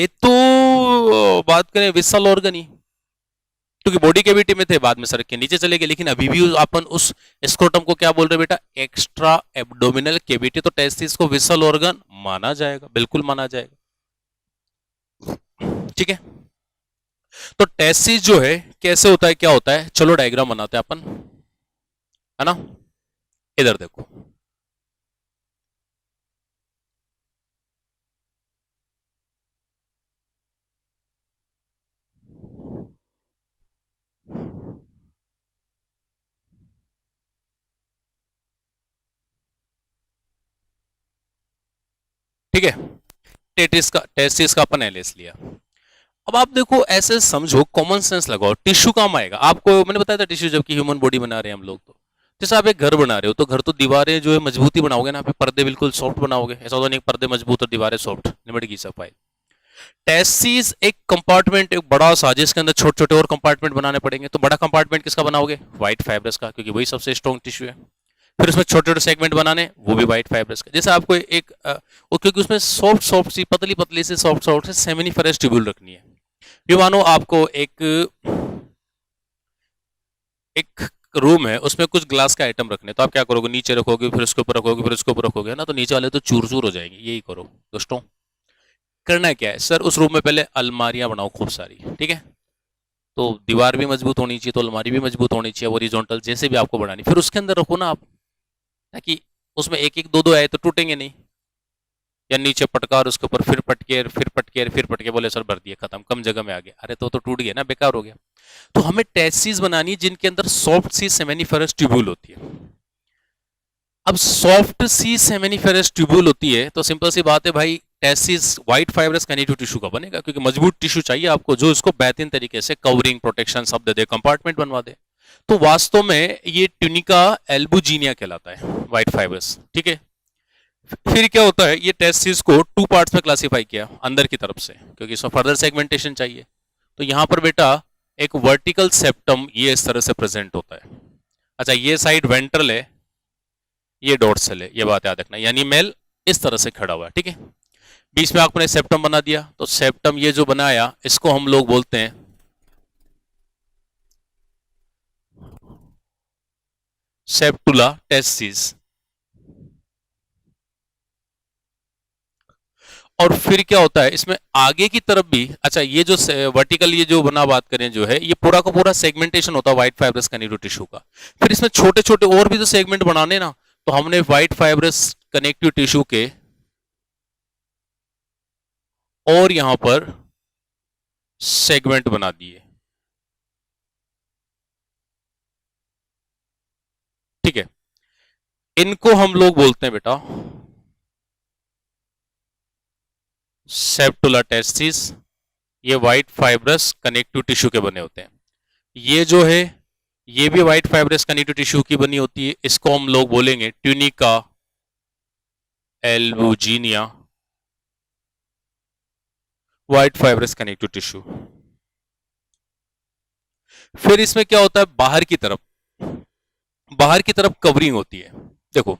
Speaker 1: तो बात करें विसल ऑर्गन ही, क्योंकि बॉडी कैविटी में थे, बाद में सर के नीचे चले गए, लेकिन अभी भी अपन उस स्क्रोटम को क्या बोल रहे हैं बेटा, एक्स्ट्रा एब्डोमिनल कैविटी। तो टेस्टिस को विसल ऑर्गन माना जाएगा, बिल्कुल माना जाएगा। ठीक है, तो टेस्टिस जो है कैसे होता है, क्या होता है, चलो डायग्राम बनाते हैं अपन, है ना। इधर देखो, ठीक है, टेस्टिस का अपन एलिस लिया। अब आप देखो, ऐसे समझो, कॉमन सेंस लगाओ, टिश्यू काम आएगा आपको। मैंने बताया था टिश्यू, जबकि ह्यूमन बॉडी बना रहे हैं हम लोग, तो जैसे आप एक घर बना रहे हो, तो घर तो दीवारें जो है मजबूती बनाओगे ना, पे पर्दे बिल्कुल सॉफ्ट बनाओगे, ऐसा तो नहीं पर्दे मजबूत और दीवारें सॉफ्ट, निमट गई सफाई। टेस्टिस एक कंपार्टमेंट, एक बड़ा सा, जिसके अंदर छोटे छोटे और कंपार्टमेंट बनाने पड़ेंगे। तो बड़ा कंपार्टमेंट किसका बनाओगे, व्हाइट फाइब्रस का, क्योंकि वही सबसे स्ट्रॉन्ग टिश्यू है। फिर उसमें छोटे छोटे सेगमेंट बनाने, वो भी व्हाइट फाइब्रस का। जैसे आपको एक वो, क्योंकि उसमें सॉफ्ट सॉफ्ट सी, पतली पतली सी, सॉफ्ट सॉफ्ट से सेमिनिफरस ट्यूब्यूल रखनी है। ये मानो आपको एक रूम है, उसमें कुछ ग्लास का आइटम रखने, तो आप क्या करोगे, नीचे रखोगे, फिर उसके ऊपर रखोगे, फिर उसके ऊपर रखोगे ना, तो नीचे वाले तो चूर चूर हो जाएंगे। यही करो दोस्तों। करना क्या है सर, उस रूम में पहले अलमारियां बनाओ खूब सारी। ठीक है, तो दीवार भी मजबूत होनी चाहिए, तो अलमारी भी मजबूत होनी चाहिए, ओरिजोनटल जैसे भी आपको बनानी। फिर उसके अंदर रखो ना आप, ताकि उसमें एक एक दो दो आए तो टूटेंगे नहीं। या नीचे पटका और उसके ऊपर फिर पटके, फिर पटके, फिर पटके, बोले सर भर दिए, खत्म, कम जगह में आ गया। अरे तो टूट गया ना, बेकार हो गया। तो हमें टेस्टिस बनानी है जिनके अंदर सॉफ्ट सी सेमिनिफेरस ट्यूब्यूल होती है। अब सॉफ्ट सी सेमिनिफेरस ट्यूब्यूल होती है, तो सिंपल सी बात है भाई, testis white fibrous connective tissue का बनेगा, क्योंकि मजबूत टिश्यू चाहिए आपको, जो इसको बेहतरीन तरीके से कवरिंग, प्रोटेक्शन सब दे दे, कंपार्टमेंट बनवा दे। तो वास्तव में ये ट्यूनिका एल्बुजिनिया कहलाता है, व्हाइट फाइब्रस। ठीक है, फिर क्या होता है, ये टेस्टिस को टू पार्ट्स में क्लासिफाई किया अंदर की तरफ से, क्योंकि इसमें फर्दर सेगमेंटेशन चाहिए। तो यहां पर बेटा एक वर्टिकल सेप्टम ये इस तरह से प्रेजेंट होता है। अच्छा, ये साइड वेंट्रल है, ये डोर्सल है, ये बात याद रखना। यानी मेल इस तरह से खड़ा हुआ है। ठीक है, बीच में आपने सेप्टम बना दिया, तो सेप्टम ये जो बनाया, इसको हम लोग बोलते हैं सेप्टुला टेस्टिस। और फिर क्या होता है, इसमें आगे की तरफ भी, अच्छा ये जो वर्टिकल ये जो बना, बात करें जो है, ये पूरा का पूरा सेगमेंटेशन होता है व्हाइट फाइब्रस कनेक्टिव टिश्यू का। फिर इसमें छोटे छोटे और भी तो सेगमेंट बनाने ना, तो हमने व्हाइट फाइब्रस कनेक्टिव टिश्यू के और यहां पर सेगमेंट बना दिए। ठीक है, इनको हम लोग बोलते हैं बेटा सेप्टुला टेस्टिस, ये वाइट फाइब्रस कनेक्टिव टिश्यू के बने होते हैं। ये जो है ये भी वाइट फाइब्रस कनेक्टिव टिश्यू की बनी होती है, इसको हम लोग बोलेंगे tunica albuginea, white fibrous connective tissue. फिर इसमें क्या होता है, बाहर की तरफ कवरिंग होती है। देखो,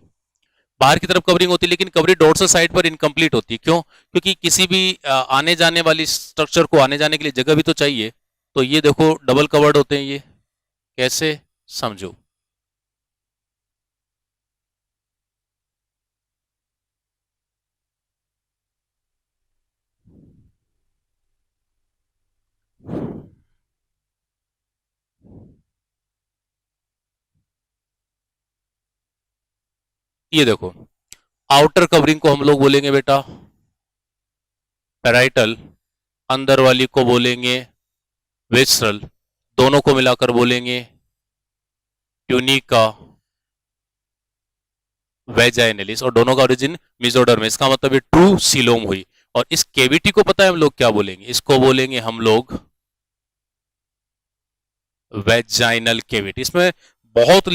Speaker 1: बाहर की तरफ कवरिंग होती है, लेकिन कवरिंग डोर्सल साइड पर इनकम्प्लीट होती है। क्यों? क्योंकि किसी भी आने जाने वाली स्ट्रक्चर को आने जाने के लिए जगह भी तो चाहिए। तो ये देखो डबल कवर्ड होते हैं। ये कैसे, समझो। ये देखो, आउटर कवरिंग को हम लोग बोलेंगे बेटा पैराइटल, अंदर वाली को बोलेंगे विसरल, दोनों को मिलाकर बोलेंगे ट्यूनिका वेजाइनलिस, और दोनों का ओरिजिन मिजोडर्म में। इसका मतलब ये ट्रू सीलोम हुई। और इस केविटी को पता है हम लोग क्या बोलेंगे? इसको बोलेंगे हम लोग वेजाइनल केविटी। इसमें बहुत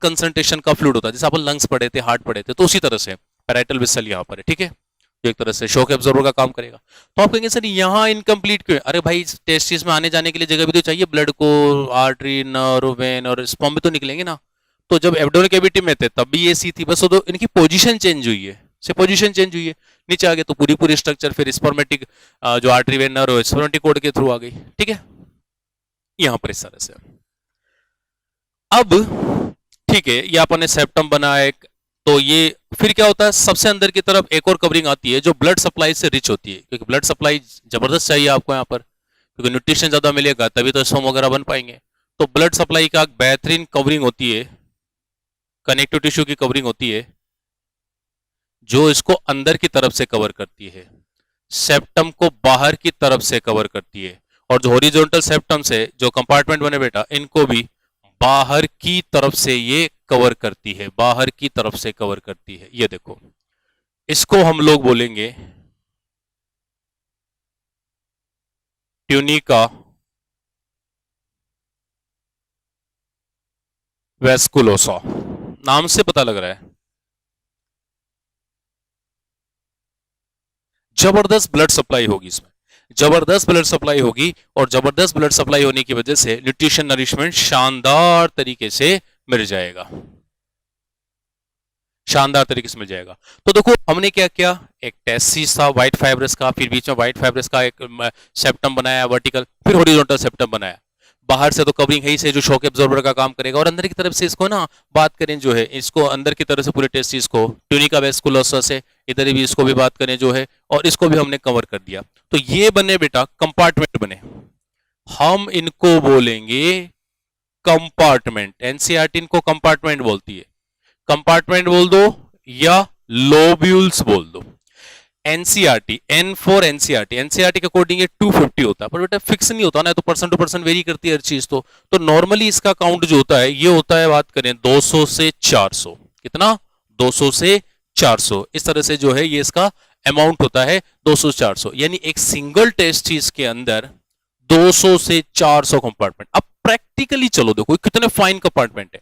Speaker 1: कंसंट्रेशन का फ्लूइड होता है, जैसे अपन लंग्स पढ़े थे, हार्ट पढ़े थे, तो उसी तरह से पैराइटल विसल यहाँ पर है। ठीक है, तो एक तरह से शॉक एब्जॉर्बर का काम करेगा। तो आप कहेंगे सर यहाँ इनकम्प्लीट क्यों है? अरे भाई, टेस्टिस में आने जाने के लिए जगह भी तो चाहिए, ब्लड को, आर्टरी, नर्व, वेन और स्पर्म भी तो निकलेंगे ना। तो जब एब्डोमिनल कैविटी में थे तब भी ये सी थी, बस वो तो इनकी पोजीशन चेंज हुई है, से पोजीशन चेंज हुई है। नीचे आ गए तो पूरी पूरी स्ट्रक्चर फिर स्पर्मेटिक जो artery, when, nerve, spermatic code के थ्रू आ गई। ठीक है, यहाँ पर इस तरह से। अब ठीक है, ये अपन ने सेप्टम बनाया एक। तो ये फिर क्या होता है, सबसे अंदर की तरफ एक और कवरिंग आती है जो ब्लड सप्लाई से रिच होती है, क्योंकि ब्लड सप्लाई जबरदस्त चाहिए आपको यहाँ पर, क्योंकि न्यूट्रिशन ज्यादा मिलेगा तभी तो स्पर्म वगैरह बन पाएंगे। तो ब्लड सप्लाई का एक बेहतरीन कवरिंग होती है, कनेक्टिव टिश्यू की कवरिंग होती है, जो इसको अंदर की तरफ से कवर करती है, सेप्टम को बाहर की तरफ से कवर करती है। और जो हॉरिजॉन्टल सेप्टम से जो कंपार्टमेंट बने बेटा, इनको भी बाहर की तरफ से ये कवर करती है, बाहर की तरफ से कवर करती है। ये देखो, इसको हम लोग बोलेंगे ट्यूनिका वेस्कुलोसा। नाम से पता लग रहा है, जबरदस्त ब्लड सप्लाई होगी इसमें, जबरदस्त ब्लड सप्लाई होगी। और जबरदस्त ब्लड सप्लाई होने की वजह से न्यूट्रिशन नरिशमेंट शानदार तरीके से मिल जाएगा, शानदार तरीके से मिल जाएगा। तो देखो हमने क्या किया, एक टेस्टिस था व्हाइट फाइब्रस का, फिर बीच में व्हाइट फाइब्रस का एक सेप्टम बनाया वर्टिकल, फिर हॉरिजॉन्टल सेप्टम बनाया। बाहर से तो कवरिंग है ही से, जो शॉक एब्जॉर्बर का काम करेगा। और अंदर की तरफ से इसको ना बात करें जो है, इसको अंदर की तरफ से पूरे टेस्टिस को ट्यूनिका वेस्कुलोसा से, इधर भी इसको भी बात करें जो है, और इसको भी हमने कवर कर दिया। तो ये बने बेटा कंपार्टमेंट बने, हम इनको बोलेंगे कंपार्टमेंट। एनसीईआरटी इनको कंपार्टमेंट बोलती है। कंपार्टमेंट बोल दो या लोब्यूल्स बोल दो। NCERT, N for NCERT, NCERT के अकॉर्डिंग ये 250 होता है, पर बेटा फिक्स नहीं होता ना, तो पर्सन टू पर्सन वेरी करती है हर चीज। तो नॉर्मली इसका काउंट जो होता है, ये होता है, बात करें 200 से 400। कितना? 200 से 400, इस तरह से जो है ये इसका अमाउंट होता है, 200 से 400। यानी एक सिंगल टेस्ट चीज के अंदर 200 से 400 कंपार्टमेंट। अब प्रैक्टिकली चलो देखो कितने फाइन कंपार्टमेंट है।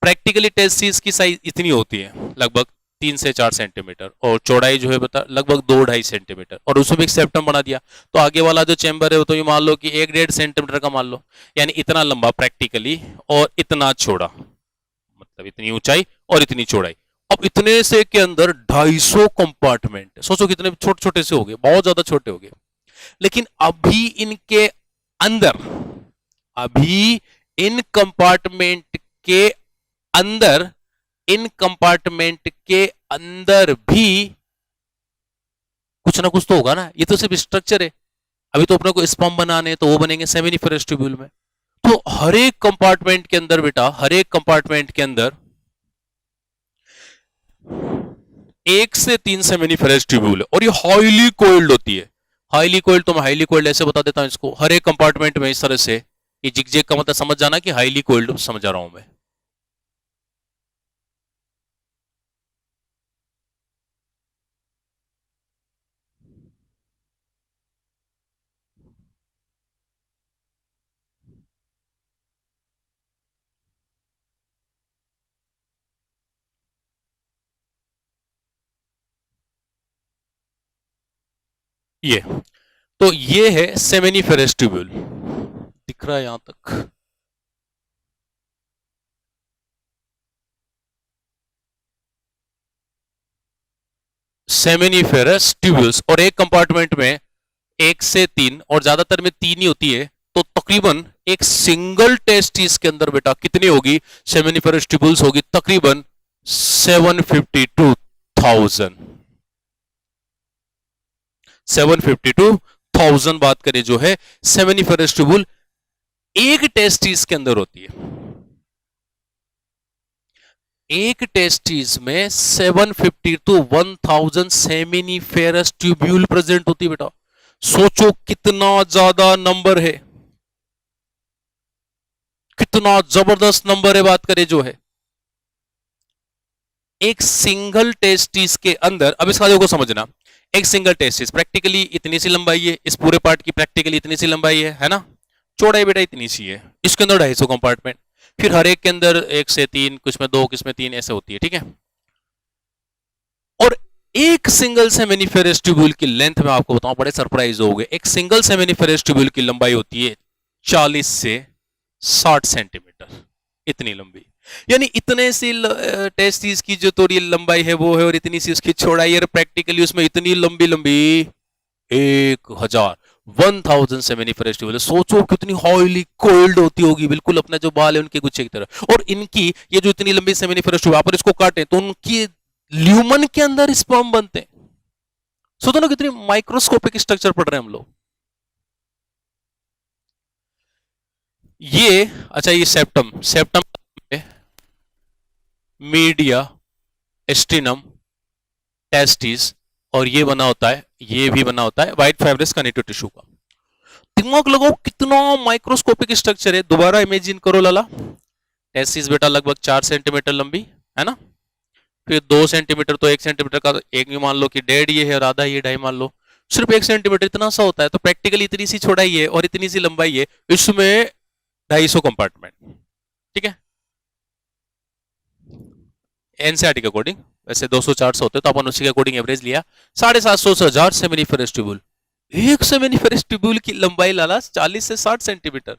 Speaker 1: प्रैक्टिकली टेस्टिस की साइज इतनी होती है, लगभग 3 से 4 सेंटीमीटर, और चौड़ाई जो है बता लगभग 2-2.5 सेंटीमीटर, और उसमें भी एक सेप्टम बना दिया। तो आगे वाला जो चेंबर है वो तो ये मान लो कि 1-1.5 सेंटीमीटर का मान लो, यानी इतना लंबा प्रैक्टिकली और इतना चौड़ा, मतलब इतनी ऊंचाई और इतनी चौड़ाई। अब इतने से के अंदर 250 कंपार्टमेंट, सोचो कितने छोटे छोटे से हो गए, बहुत ज्यादा छोटे हो गए। लेकिन अभी इनके अंदर, अभी इन कंपार्टमेंट के अंदर, इन कंपार्टमेंट के अंदर भी कुछ ना कुछ तो होगा ना, ये तो सिर्फ स्ट्रक्चर है। अभी तो अपने को स्पर्म बनाने, तो वो बनेंगे सेमिनिफरस ट्यूब्यूल में। तो हर एक कंपार्टमेंट के अंदर बेटा, हर एक कंपार्टमेंट के अंदर 1 से 3 सेमिनिफरस ट्यूब्यूल है, और ये हाईली कोइल्ड होती है। हाईली कोइल्ड, तो मैं हाईली कोइल्ड ऐसे बता देता हूं इसको, हर एक कंपार्टमेंट में इस तरह से, ये जिगजैग का मतलब समझ जाना कि हाईली कोइल्ड समझा रहा हूं मैं। ये तो ये है सेमिनिफेरस ट्यूब्यूल, दिख रहा है यहां तक? सेमिनिफेरस ट्यूब्यूल्स, और एक कंपार्टमेंट में 1 से 3 और ज्यादातर में 3 ही होती है, तो तकरीबन एक सिंगल टेस्टिस के अंदर बेटा कितनी होगी सेमिनिफेरस ट्यूब्यूल्स? होगी तकरीबन 752,000। 752,000 बात करें जो है सेमिनिफेरस ट्यूब्यूल एक टेस्टिस के अंदर होती है। एक टेस्टिस में 750 to 1000 सेमिनिफेरस ट्यूब्यूल प्रेजेंट होती है बेटा। सोचो कितना ज्यादा नंबर है, कितना जबरदस्त नंबर है बात करें जो है एक सिंगल टेस्टिस के अंदर। अब इसका देखो समझना, एक सिंगल टेस्टिस प्रैक्टिकली इतनी सी लंबाई है, इस पूरे पार्ट की प्रैक्टिकली इतनी सी लंबाई है ना? चौड़ाई बेटा इतनी सी है, इसके अंदर 250 कंपार्टमेंट, फिर हर एक के अंदर 1 से 3, कुछ में 2, कुछ में 3 ऐसे होती है, ठीक है? और एक सिंगल सेमिनिफेरस ट्यूब्यूल की लेंथ में आपको बताऊं, बड़े सरप्राइज हो गए, एक सिंगल सेमिनिफेरस ट्यूब्यूल की लंबाई होती है 40 से 60 सेंटीमीटर, इतनी लंबी। यानी इतने सी टेस्टिस की जो थोड़ी लंबाई है वो है, और इतनी सी उसकी चौड़ाई है, प्रैक्टिकली उसमें इतनी लंबी लंबी 1000 सेमिनिफेरस ट्यूब्यूल। सोचो कितनी हाईली कोल्ड होती होगी, बिल्कुल अपना जो बाल है उनके गुच्छे की तरह। और इनकी ये जो इतनी लंबी सेमिनिफेरस ट्यूब्यूल, आप इसको काटें तो उनकी ल्यूमन के अंदर स्पर्म बनते हैं। सोचो ना कितनी माइक्रोस्कोपिक स्ट्रक्चर पढ़ रहे हैं हम लोग। ये अच्छा, ये सेप्टम, सेप्टम मीडिया, एस्टिनम, टेस्टिस, और ये बना होता है, ये भी बना होता है व्हाइट फाइब्रस कनेक्टिव टिश्यू का। दिमाग लगाओ कितना माइक्रोस्कोपिक स्ट्रक्चर है। दोबारा इमेजिन करो लाला, टेस्टिस बेटा लगभग 4 सेंटीमीटर लंबी है ना, फिर 2 सेंटीमीटर, तो 1 सेंटीमीटर का एक मान लो कि 1.5 ये है और आधा ये 2.5 मान लो, सिर्फ 1 सेंटीमीटर इतना सा होता है। तो प्रैक्टिकली इतनी सी चौड़ाई है और इतनी सी लंबाई है, इसमें 250 कंपार्टमेंट, ठीक है? एनसीईआरटी के अकॉर्डिंग वैसे 200-400 होते, तो अपन उसी के अकॉर्डिंग एवरेज लिया, 750 से 1000 सेमिनिफेरस ट्यूब्यूल। एक सेमिनिफेरस ट्यूब्यूल की लंबाई लाला 40 से 60 सेंटीमीटर।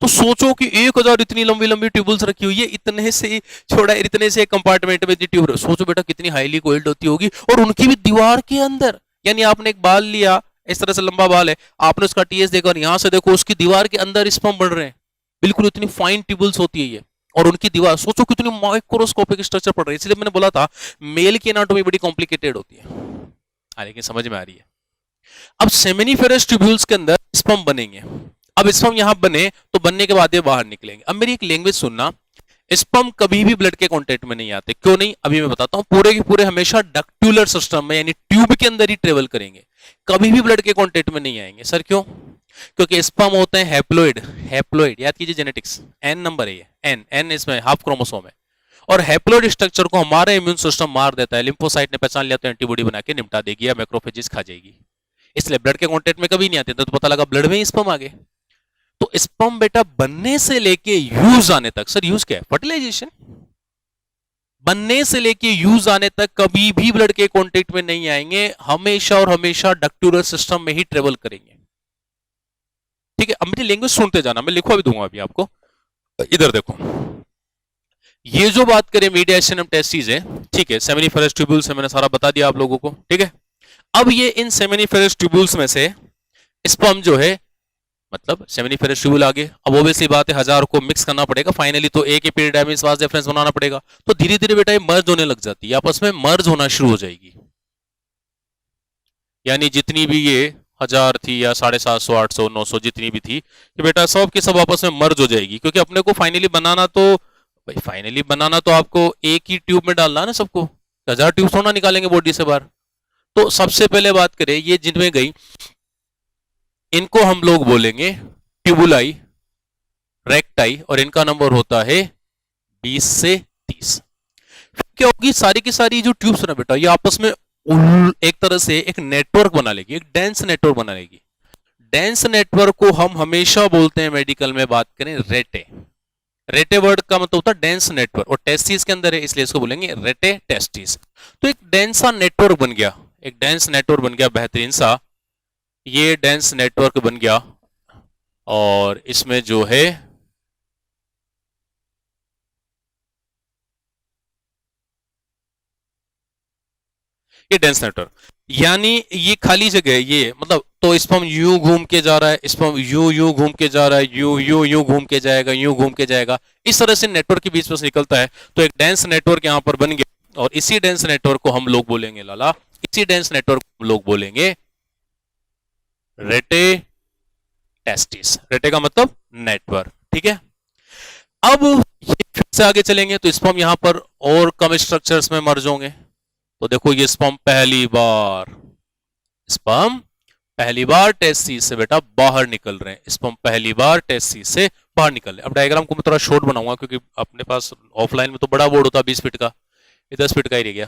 Speaker 1: तो सोचो कि 1000 इतनी लंबी लंबी ट्यूब्यूल्स रखी हुई है, इतने से छोड़ा, इतने से कंपार्टमेंट में ट्यूब। सोचो बेटा कितनी हाईली कोइल्ड होती होगी, और उनकी भी दीवार के अंदर। यानी आपने एक बाल लिया, इस तरह से लंबा बाल है, आपने उसका टीएस देखा और यहां से देखो उसकी दीवार के अंदर स्पर्म बढ़ रहे हैं, बिल्कुल इतनी फाइन ट्यूब्यूल्स होती है ये। और उनकी दीवार सोचो कितनी माइक्रोस्कोपिक स्ट्रक्चर पड़ रही है। इसलिए मैंने बोला था मेल की एनाटॉमी बड़ी कॉम्प्लिकेटेड होती है, लेकिन समझ में आ रही है। अब सेमिनिफेरस ट्यूब्यूल्स के अंदर स्पर्म बनेंगे। अब स्पर्म यहां बने तो बनने के बाद ये बाहर निकलेंगे। अब मेरी एक लैंग्वेज सुनना, स्पर्म कभी भी ब्लड के कांटेक्ट में नहीं आते। क्यों नहीं? अभी मैं बताता हूं। पूरे के पूरे हमेशा डक्टुलर सिस्टम में यानी ट्यूब के अंदर ही ट्रेवल करेंगे, कभी भी ब्लड के कांटेक्ट में नहीं आएंगे। सर क्यों? क्योंकि स्पर्म होते हैं हैप्लोइड। हैप्लोइड याद कीजिए, जेनेटिक्स एन नंबर है ये, एन एन इसमें हाफ क्रोमोसोम है, और हैप्लोइड स्ट्रक्चर को हमारा इम्यून सिस्टम मार देता है। लिम्फोसाइट ने पहचान लिया तो एंटीबॉडी बना के निपटा देगी या मैक्रोफेजेस खा जाएगी। इसलिए ब्लड के कांटेक्ट में कभी नहीं आते। तो पता लगा ब्लड में ही स्पर्म आ गए। तो स्पर्म बेटा बनने से लेके यूज आने तक, सर यूज क्या है? फर्टिलाइजेशन। बनने से लेके यूज आने तक कभी भी ब्लड के कांटेक्ट में नहीं आएंगे, हमेशा और हमेशा डक्टुलर सिस्टम में ही ट्रेवल करेंगे, ठीक है? अब मेरी लैंग्वेज सुनते जाना, मैं लिखवा भी दूंगा अभी आपको। इधर देखो, ये जो बात करें मीडिएशन टेस्टिस है, ठीक है? सेमिनिफेरस ट्यूब्यूल्स से मैंने सारा बता दिया आप लोगों को, ठीक है? अब ये इन सेमिनिफेरस ट्यूब्यूल्स में से स्पर्म जो है, मतलब सेमिनिफेरस ट्यूब्यूल आगे, अब ऑब्वियसली बात है 1000 को मिक्स करना पड़ेगा, फाइनली तो एक एपिडाइमिस वास डिफरेंस बनाना पड़ेगा। तो धीरे धीरे बेटा ये मर्ज होने लग जाती है, आपस में मर्ज होना शुरू हो जाएगी। यानी जितनी भी ये 1000 थी या 750, 800, 900 जितनी भी थी, कि बेटा सब की सब आपस में मर्ज हो जाएगी। क्योंकि अपने को फाइनली बनाना तो भाई, फाइनली बनाना तो आपको एक ही ट्यूब में डालना है ना सबको, 1000 ट्यूब थोड़ा निकालेंगे बॉडी से बाहर। तो सबसे पहले बात करें, ये जिनमें गई इनको हम लोग बोलेंगे ट्यूबुलाई, रेक्टाई, और इनका नंबर होता है 20 से 30। क्या होगी? सारी की सारी जो ट्यूब्स ना बेटा, ये आपस में एक तरह से एक नेटवर्क बना लेगी, एक डेंस नेटवर्क बना लेगी। डेंस नेटवर्क को हम हमेशा बोलते हैं मेडिकल में बात करें रेटे। रेटे वर्ड का मतलब होता है डेंस नेटवर्क, और टेस्टिस के अंदर है इसलिए इसको बोलेंगे रेटे टेस्टिस। तो एक डेंसा नेटवर्क बन गया, एक डेंस नेटवर्क बन गया बेहतरीन सा, ये डेंस नेटवर्क बन गया और इसमें जो है ये डेंस नेटवर्क, यानी ये खाली जगह है ये, मतलब तो स्पर्म यूं घूम के जा रहा है, स्पर्म यूं यूं घूम के जा रहा है, यूं यूं यूं घूम के जाएगा, यूं घूम के जाएगा, इस तरह से नेटवर्क के बीच में से निकलता है। तो एक डेंस नेटवर्क यहां पर बन गया और इसी डेंस नेटवर्क को हम लोग बोलेंगे लाला, इसी डेंस नेटवर्क को हम लोग बोलेंगे रेटे टेस्टिस। रेटे का मतलब नेटवर्क, ठीक है। अब ये फिर से आगे चलेंगे तो स्पर्म यहां पर और कम स्ट्रक्चर्स में मर्ज होंगे। तो देखो ये स्पर्म पहली बार टेस्टिस से बेटा बाहर निकल रहे हैं, स्पर्म पहली बार टेस्टिस से बाहर निकल रहे हैं। अब डायग्राम को मैं थोड़ा शॉर्ट बनाऊंगा क्योंकि अपने पास ऑफलाइन में तो बड़ा बोर्ड होता है 20 फीट का, ये 10 फीट का ही रह गया।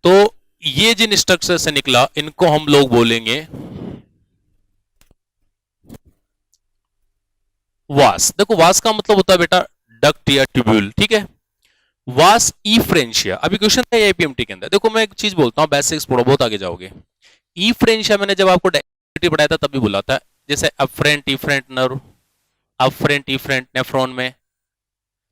Speaker 1: तो ये जिन स्ट्रक्चर से निकला इनको हम लोग बोलेंगे वास। देखो वास का मतलब होता है बेटा डक्ट या ट्यूब्यूल, ठीक है। वास इफ्रेंशिया, अभी क्वेश्चन था एपीएमटी के अंदर। देखो मैं एक चीज बोलता हूं, बेसिक्स पढ़ो, बहुत आगे जाओगे। इफ्रेंशिया मैंने जब आपको डायरेक्टिव पढ़ाया था तब भी बोला था, जैसे afferent efferent nerve, afferent efferent nephron में।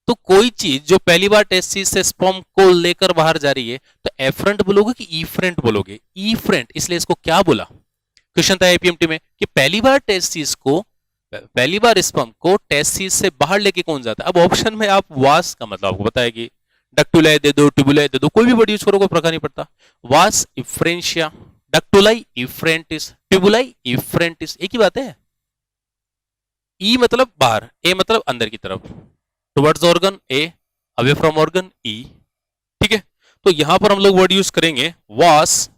Speaker 1: तो कोई चीज जो पहली बार टेस्टिस से स्पर्म को लेकर बाहर जा रही है तो एफ्रेंट बोलोगे कि इफ्रेंट बोलोगे? इफ्रेंट, इसलिए इसको क्या बोला, क्वेश्चन था एपीएमटी में कि पहली बार टेस्टिस को, पहली बार स्पर्म को टेस्टिस से बाहर लेके कौन जाता है। अब ऑप्शन में आप वास का मतलब आपको पता है कि डक्टुलाई दे दो, ट्यूबुलाई दे दो, कोई भी वर्ड यूज करो कोई फर्क नहीं पड़ता। वास इफ्रेंशिया, डक्टुलाई इफ्रेंटिस, ट्यूबुलाई इफ्रेंटिस, एक ही बात है। ई मतलब बाहर, ए मतलब अंदर की तरफ, towards organ A, away from organ E, ठीक है। तो यहां पर हम लोग वर्ड यूज करेंगे वास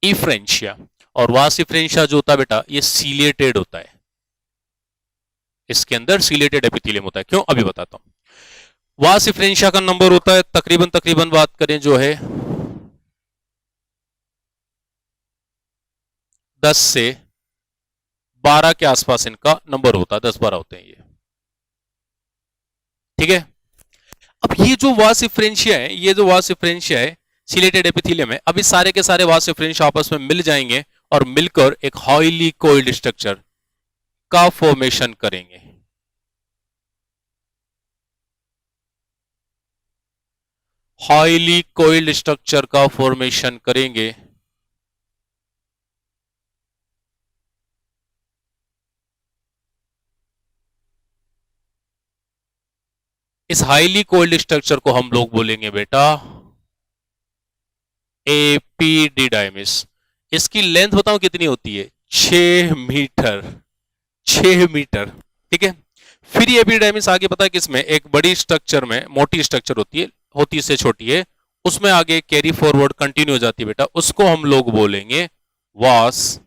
Speaker 1: इफ्रेंशिया। और वास इफ्रेंशिया जो होता है बेटा ये सीलेटेड होता है, इसके अंदर सीलेटेड एपिथेलियम होता है। क्यों, अभी बताता हूं। वास इफ्रेंशिया का नंबर होता है तकरीबन तकरीबन बात करें जो है 10 से 12 के आसपास इनका नंबर होता है, 10-12 होते हैं ये, ठीक है। अब ये जो वास इफ्रेंशिया है, ये जो वास इफ्रेंशिया है सीलेटेड एपिथेलियम है, अब इस सारे के सारे वास इफ्रेंशिया आपस में मिल जाएंगे और मिलकर एक हाईली कोइल्ड स्ट्रक्चर का फॉर्मेशन करेंगे। हाईली कोइल्ड स्ट्रक्चर का फॉर्मेशन करेंगे। इस हाईली कोइल्ड स्ट्रक्चर को हम लोग बोलेंगे बेटा एपिडिडाइमिस। इसकी लेंथ बताओ कितनी होती है, 6 मीटर, 6 मीटर, ठीक है। फिर ये एपिडाइमिस आगे पता है किसमें, एक बड़ी स्ट्रक्चर में, मोटी स्ट्रक्चर होती से छोटी है, उसमें आगे कैरी फॉरवर्ड कंटिन्यू हो जाती है बेटा, उसको हम लोग बोलेंगे वास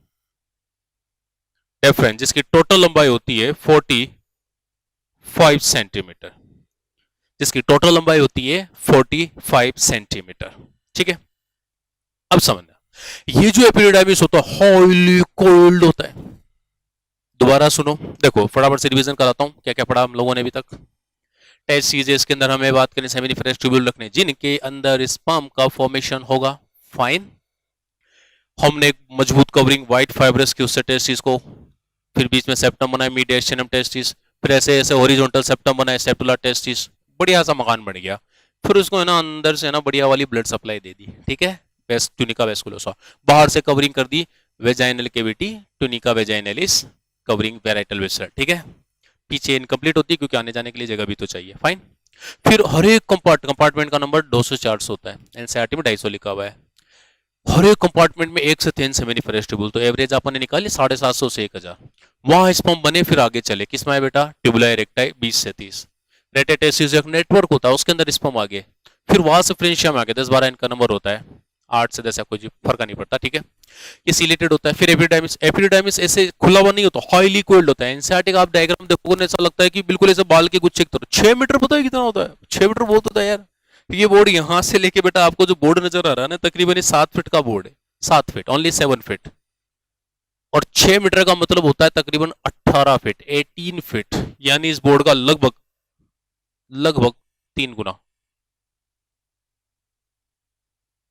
Speaker 1: डेफरेंस, जिसकी टोटल लंबाई होती है 45 सेंटीमीटर, जिसकी टोटल लंबाई होती है 45 सेंटीमीटर, ठीक है। अब समझना, ये जो एपिडाइमिस होता है हाईली कोल्ड होता है। दोबारा सुनो, देखो फटाफट से रिवीजन कराता हूं क्या क्या पढ़ा हम लोगों ने अभी तक। टेस्ट सीरीज के अंदर हमें बात करें सेमिनिफरस ट्यूब्यूल रखने जिनके अंदर स्पर्म का फॉर्मेशन होगा, फाइन। हमने एक मजबूत कवरिंग व्हाइट फाइब्रस की उससे टेस्टिस को, फिर बीच में सेप्टम बनाए मीडिएशनम टेस्टिस, फिर ऐसे ऐसे हॉरिजॉन्टल सेप्टम बनाए सेप्टुला टेस्टिस, बढ़िया सा मकान बन गया। फिर उसको है ना अंदर से ना बढ़िया वाली ब्लड सप्लाई दे दी, ठीक है, ट्यूनिका वेस्कुलोसा, बाहर से कवरिंग कर दी vaginal cavity, tunica vaginalis covering parietal vessel, ठीक है। पीछे इनकम्प्लीट होती है क्योंकि आने जाने के लिए जगह भी तो चाहिए, फाइन। फिर हर एक कंपार्टमेंट का नंबर 200-400 होता है, एनसीईआरटी में 250 लिखा हुआ है। हर एक कंपार्टमेंट में 1 से 3 सेमिनिफरस ट्यूब्यूल, तो एवरेज आपने निकाली 750 से 1000। वहां स्पर्म बने फिर आगे चले, किसमें है बेटा, ट्यूबुलाई रेक्टाई 20 से 30। रेटेटेसिस एक नेटवर्क होता है उसके अंदर स्पर्म आ गए, फिर वहां से फ्रेंशिया में आ गए, 10-12 इनका नंबर होता है, 8 से 10 या कोई फर्क नहीं पड़ता, ठीक है। ये सीलेटेड होता है। फिर एपिडाइमिस, एपिडाइमिस ऐसे खुला हुआ नहीं होता, हाईली कोइल्ड होता है। एनसीईआरटी का आप डायग्राम देखोगे ऐसा लगता है कि बिल्कुल ऐसे बाल के गुच्छे की तरह। 6 मीटर पता है कितना होता है, 6 मीटर बहुत होता है यार। ये बोर्ड यहां से लेके बेटा आपको जो बोर्ड नजर आ रहा है ना तकरीबन 7 फीट का बोर्ड है, 7 फीट, ओनली 7 फीट। और 6 मीटर का मतलब होता है तकरीबन 18 फीट, 18 फीट, यानी इस बोर्ड का लगभग लगभग 3 गुना।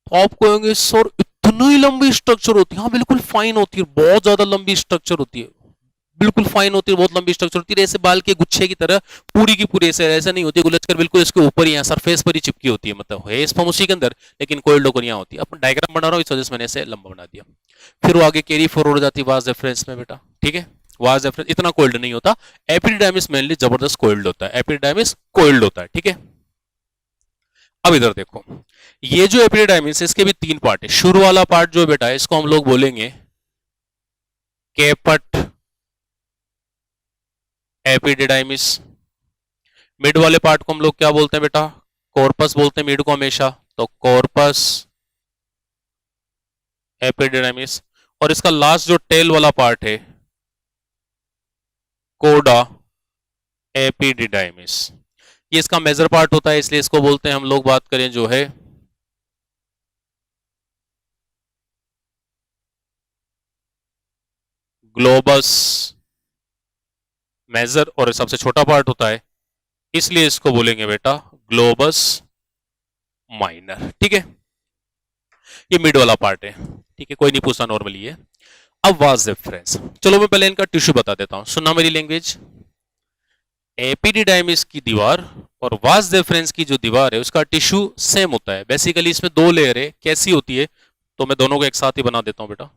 Speaker 1: तो आप कहेंगे सर इतना इतनी लंबी स्ट्रक्चर होती है, हाँ बिल्कुल फाइन होती है, बहुत ज्यादा लंबी स्ट्रक्चर होती है, बिल्कुल फाइन होती है, बहुत लंबी स्ट्रक्चर होती है, ऐसे बाल के गुच्छे की तरह पूरी की पूरी, ऐसे ऐसा नहीं होती गुलज कर, बिल्कुल इसके ऊपर ही सरफेस पर ही चिपकी होती है, मतलब है स्पर्म उसी के अंदर, लेकिन कोइल्ड ओकर यहाँ होती है। अब डायग्राम बना रहा हूँ इस वजह से मैंने ऐसे लंबा बना दिया। फिर वो आगे कैरी फॉरवर्ड हो जाती है वाज रेफरेंस में बेटा, ठीक है। वाज रेफरेंस इतना कोइल्ड नहीं होता, एपिडिडाइमिस मेनली जबरदस्त कोइल्ड होता है, एपिडिडाइमिस कोइल्ड होता है, ठीक है। अब इधर देखो, ये जो एपिडिडाइमिस इसके भी तीन पार्ट है। शुरू वाला पार्ट जो बेटा है इसको हम लोग बोलेंगे कैपट एपिडिडाइमिस। मिड वाले पार्ट को हम लोग क्या बोलते हैं बेटा, कॉर्पस बोलते हैं मिड को हमेशा, तो कॉर्पस एपिडिडाइमिस। और इसका लास्ट जो टेल वाला पार्ट है कोडा एपिडिडाइमिस, ये इसका मेजर पार्ट होता है, इसलिए इसको बोलते हैं हम लोग बात करें जो है ग्लोबस मेजर, और सबसे छोटा पार्ट होता है इसलिए इसको बोलेंगे बेटा ग्लोबस माइनर, ठीक है। ये मिड वाला पार्ट है, ठीक है, कोई नहीं पूछता नॉर्मली है। अब वाज रेफरेंस, चलो मैं पहले इनका टिश्यू बता देता हूं, सुनना मेरी लैंग्वेज। एपिडिडाइमिस की दीवार और वाज रेफरेंस की जो दीवार है उसका टिश्यू सेम होता है। बेसिकली इसमें दो लेयर है, कैसी होती है, तो मैं दोनों को एक साथ ही बना देता हूं बेटा।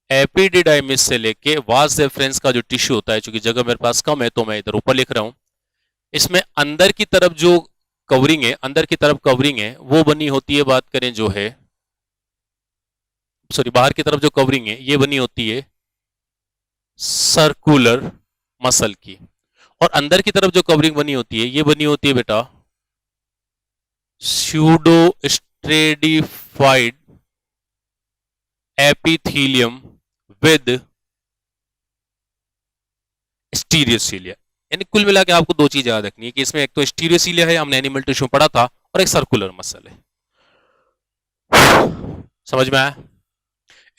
Speaker 1: एपिडिडाइमिस से लेके वाज रेफरेंस का जो टिश्यू होता है, चूंकि जगह मेरे पास कम है तो मैं इधर ऊपर लिख रहा हूं, इसमें अंदर की तरफ जो कवरिंग है, अंदर की तरफ कवरिंग है वो बनी होती है, बात करें जो है सॉरी बाहर की तरफ जो कवरिंग है ये बनी होती है सर्कुलर मसल की, और अंदर की तरफ जो कवरिंग बनी होती है ये बनी होती है बेटा स्यूडो स्ट्रेडिफाइड एपिथेलियम विद स्टीरियोसीलिया। यानी कुल मिला के आपको दो चीज याद रखनी है कि इसमें एक तो स्टीरियोसीलिया है, हमने एनिमल टिश्यू पढ़ा था, और एक सर्कुलर मसल है। समझ में आया?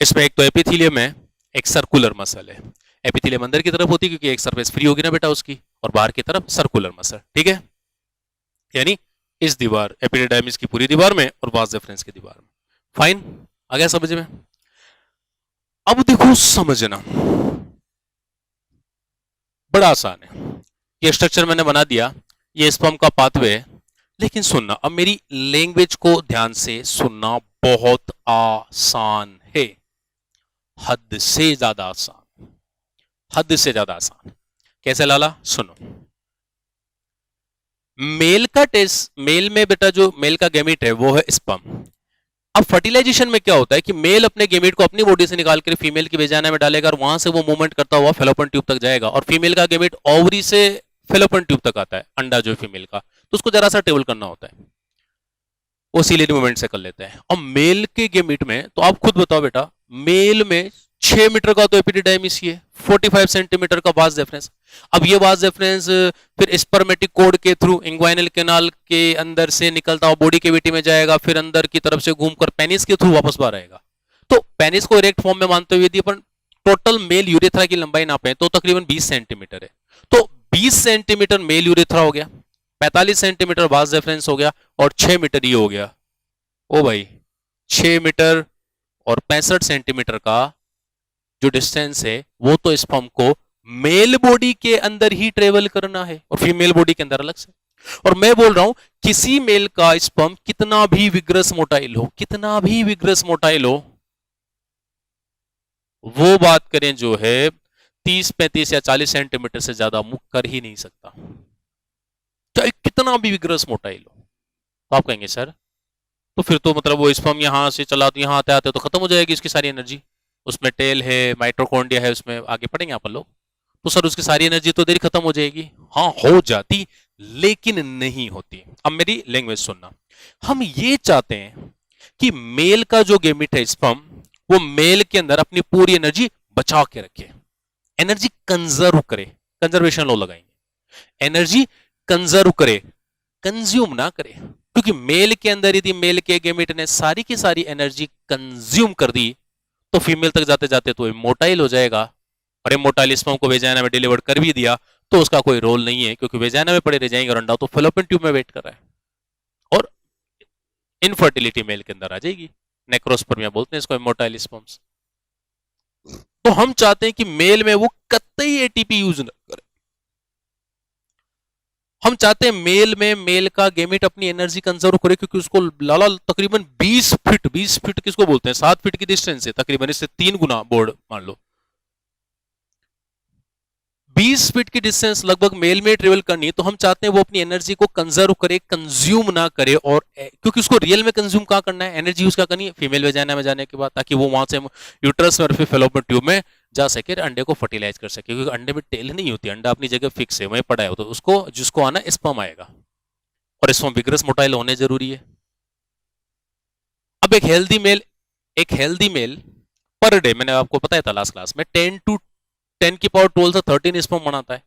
Speaker 1: इसमें एक तो एपिथेलियम है, एक सर्कुलर मसल है। एपिथेलियम अंदर की तरफ होती है क्योंकि एक सरफेस फ्री होगी ना बेटा उसकी, और बाहर की तरफ सर्कुलर मसल, ठीक है। यानी इस दीवार एपिडिडाइमिस की पूरी दीवार में और वाज रेफरेंस की दीवार में। फाइन, आ गया समझ में? अब देखो समझना बड़ा आसान है, ये स्ट्रक्चर मैंने बना दिया, ये स्पर्म का पाथवे है। लेकिन सुनना, अब मेरी लैंग्वेज को ध्यान से सुनना, बहुत आसान है, हद से ज्यादा आसान, हद से ज्यादा आसान। कैसे लाला? सुनो, मेल का टेस्ट, मेल में बेटा जो मेल का गैमीट है वो है स्पर्म। अब फर्टिलाइजेशन में क्या होता है कि मेल अपने गैमीट को अपनी बॉडी से निकाल कर फीमेल की वेजाइना में डालेगा और वहां से वो मूवमेंट करता हुआ फेलोपियन ट्यूब तक जाएगा, और फीमेल का गैमीट ओवरी से फेलोपियन ट्यूब तक आता है, अंडा जो है फीमेल का, तो उसको जरा सा टेबल करना होता है, वो सीलियरी मूवमेंट से कर लेते हैं। और मेल के गैमीट में तो आप खुद बताओ बेटा, मेल में 6 मीटर का तो एपिडिडाइमिस ही है, 45 सेंटीमीटर का वाज रेफरेंस। अब ये वाज रेफरेंस फिर स्पर्मेटिक कोड के थ्रू इंग्वाइनल कैनाल के अंदर से निकलता हुआ बॉडी कैविटी में जाएगा, फिर अंदर की तरफ से घूमकर पेनिस के थ्रू वापस बाहर आएगा। तो पेनिस को इरेक्ट फॉर्म में मानते हुए यदि अपन टोटल मेल यूरेथ्रा की लंबाई नापे तो तकरीबन 20 सेंटीमीटर है। तो 20 सेंटीमीटर मेल यूरेथ्रा हो गया, 45 सेंटीमीटर वाज रेफरेंस हो गया, और 6 मीटर ये हो गया। ओ भाई, 6 मीटर और 65 सेंटीमीटर का जो डिस्टेंस है वो तो स्पर्म को मेल बॉडी के अंदर ही ट्रेवल करना है और फीमेल बॉडी के अंदर अलग से। और मैं बोल रहा हूं किसी मेल का स्पर्म कितना भी विग्रस मोटाइल हो, कितना भी विग्रस मोटाइल हो, वो बात करें जो है 30, 35 या 40 सेंटीमीटर से ज्यादा मूव कर ही नहीं सकता, चाहे कितना भी विग्रस मोटाइल हो। तो आप कहेंगे सर तो फिर तो मतलब वो स्पर्म यहां से चला तो यहां आते आते तो खत्म हो जाएगी उसकी सारी एनर्जी, उसमें टेल है, माइटोकॉन्ड्रिया है, उसमें आगे पढ़ेंगे अपन लोग, तो सर उसकी सारी एनर्जी तो देरी खत्म हो जाएगी। हाँ हो जाती, लेकिन नहीं होती। अब मेरी लैंग्वेज सुनना, हम ये चाहते हैं कि मेल का जो गैमीट है स्पर्म, वो मेल के अंदर अपनी पूरी एनर्जी बचा के रखे, एनर्जी कंजर्व करे, कंजर्वेशन लॉ लगाएंगे, एनर्जी कंजर्व करे, कंज्यूम ना करे। क्योंकि मेल के अंदर यदि मेल के गैमीट ने सारी की सारी एनर्जी कंज्यूम कर दी तो फीमेल तक जाते जाते तो इमोटाइल हो जाएगा, और इमोटाइल स्पर्म को वेजाइना में डिलीवर कर भी दिया तो उसका कोई रोल नहीं है, क्योंकि वेजाइना में पड़े रह जाएंगे और अंडा तो फेलोपियन ट्यूब में वेट कर रहा है, और इनफर्टिलिटी मेल के अंदर आ जाएगी। नेक्रोस्पर्मिया बोलते हैं इसको, इमोर्टाइल स्पर्म्स। तो हम चाहते हैं कि मेल में वो कतई एटीपी यूज न करे। हम चाहते हैं मेल में मेल का गेमिट अपनी एनर्जी कंजर्व करे, क्योंकि उसको लाला तकरीबन 20 फीट किसको बोलते हैं, 7 फीट की डिस्टेंस है तकरीबन, इससे 3 गुना बोर्ड मान लो, 20 फीट की डिस्टेंस लगभग मेल में ट्रेवल करनी है। तो हम चाहते हैं वो अपनी एनर्जी को कंजर्व करे, कंज्यूम ना करे, और क्योंकि उसको रियल में कंज्यूम कहाँ करना है, एनर्जी यूज क्या करनी है, फीमेल वेजाइना में जाने के बाद, ताकि वो वहां से यूट्रस में और फिर फेलोपियन ट्यूब में जा सके, अंडे को फर्टिलाइज कर सके, क्योंकि अंडे में टेल नहीं होती, अंडा अपनी जगह फिक्स है, वहीं पड़ा है, तो उसको जिसको आना स्पर्म आएगा, और स्पर्म विग्रस मोटाइल होने जरूरी है। अब एक हेल्दी मेल पर डे, मैंने आपको बताया था लास्ट क्लास में, 10 की पावर 12 से 13 स्पर्म बनाता है,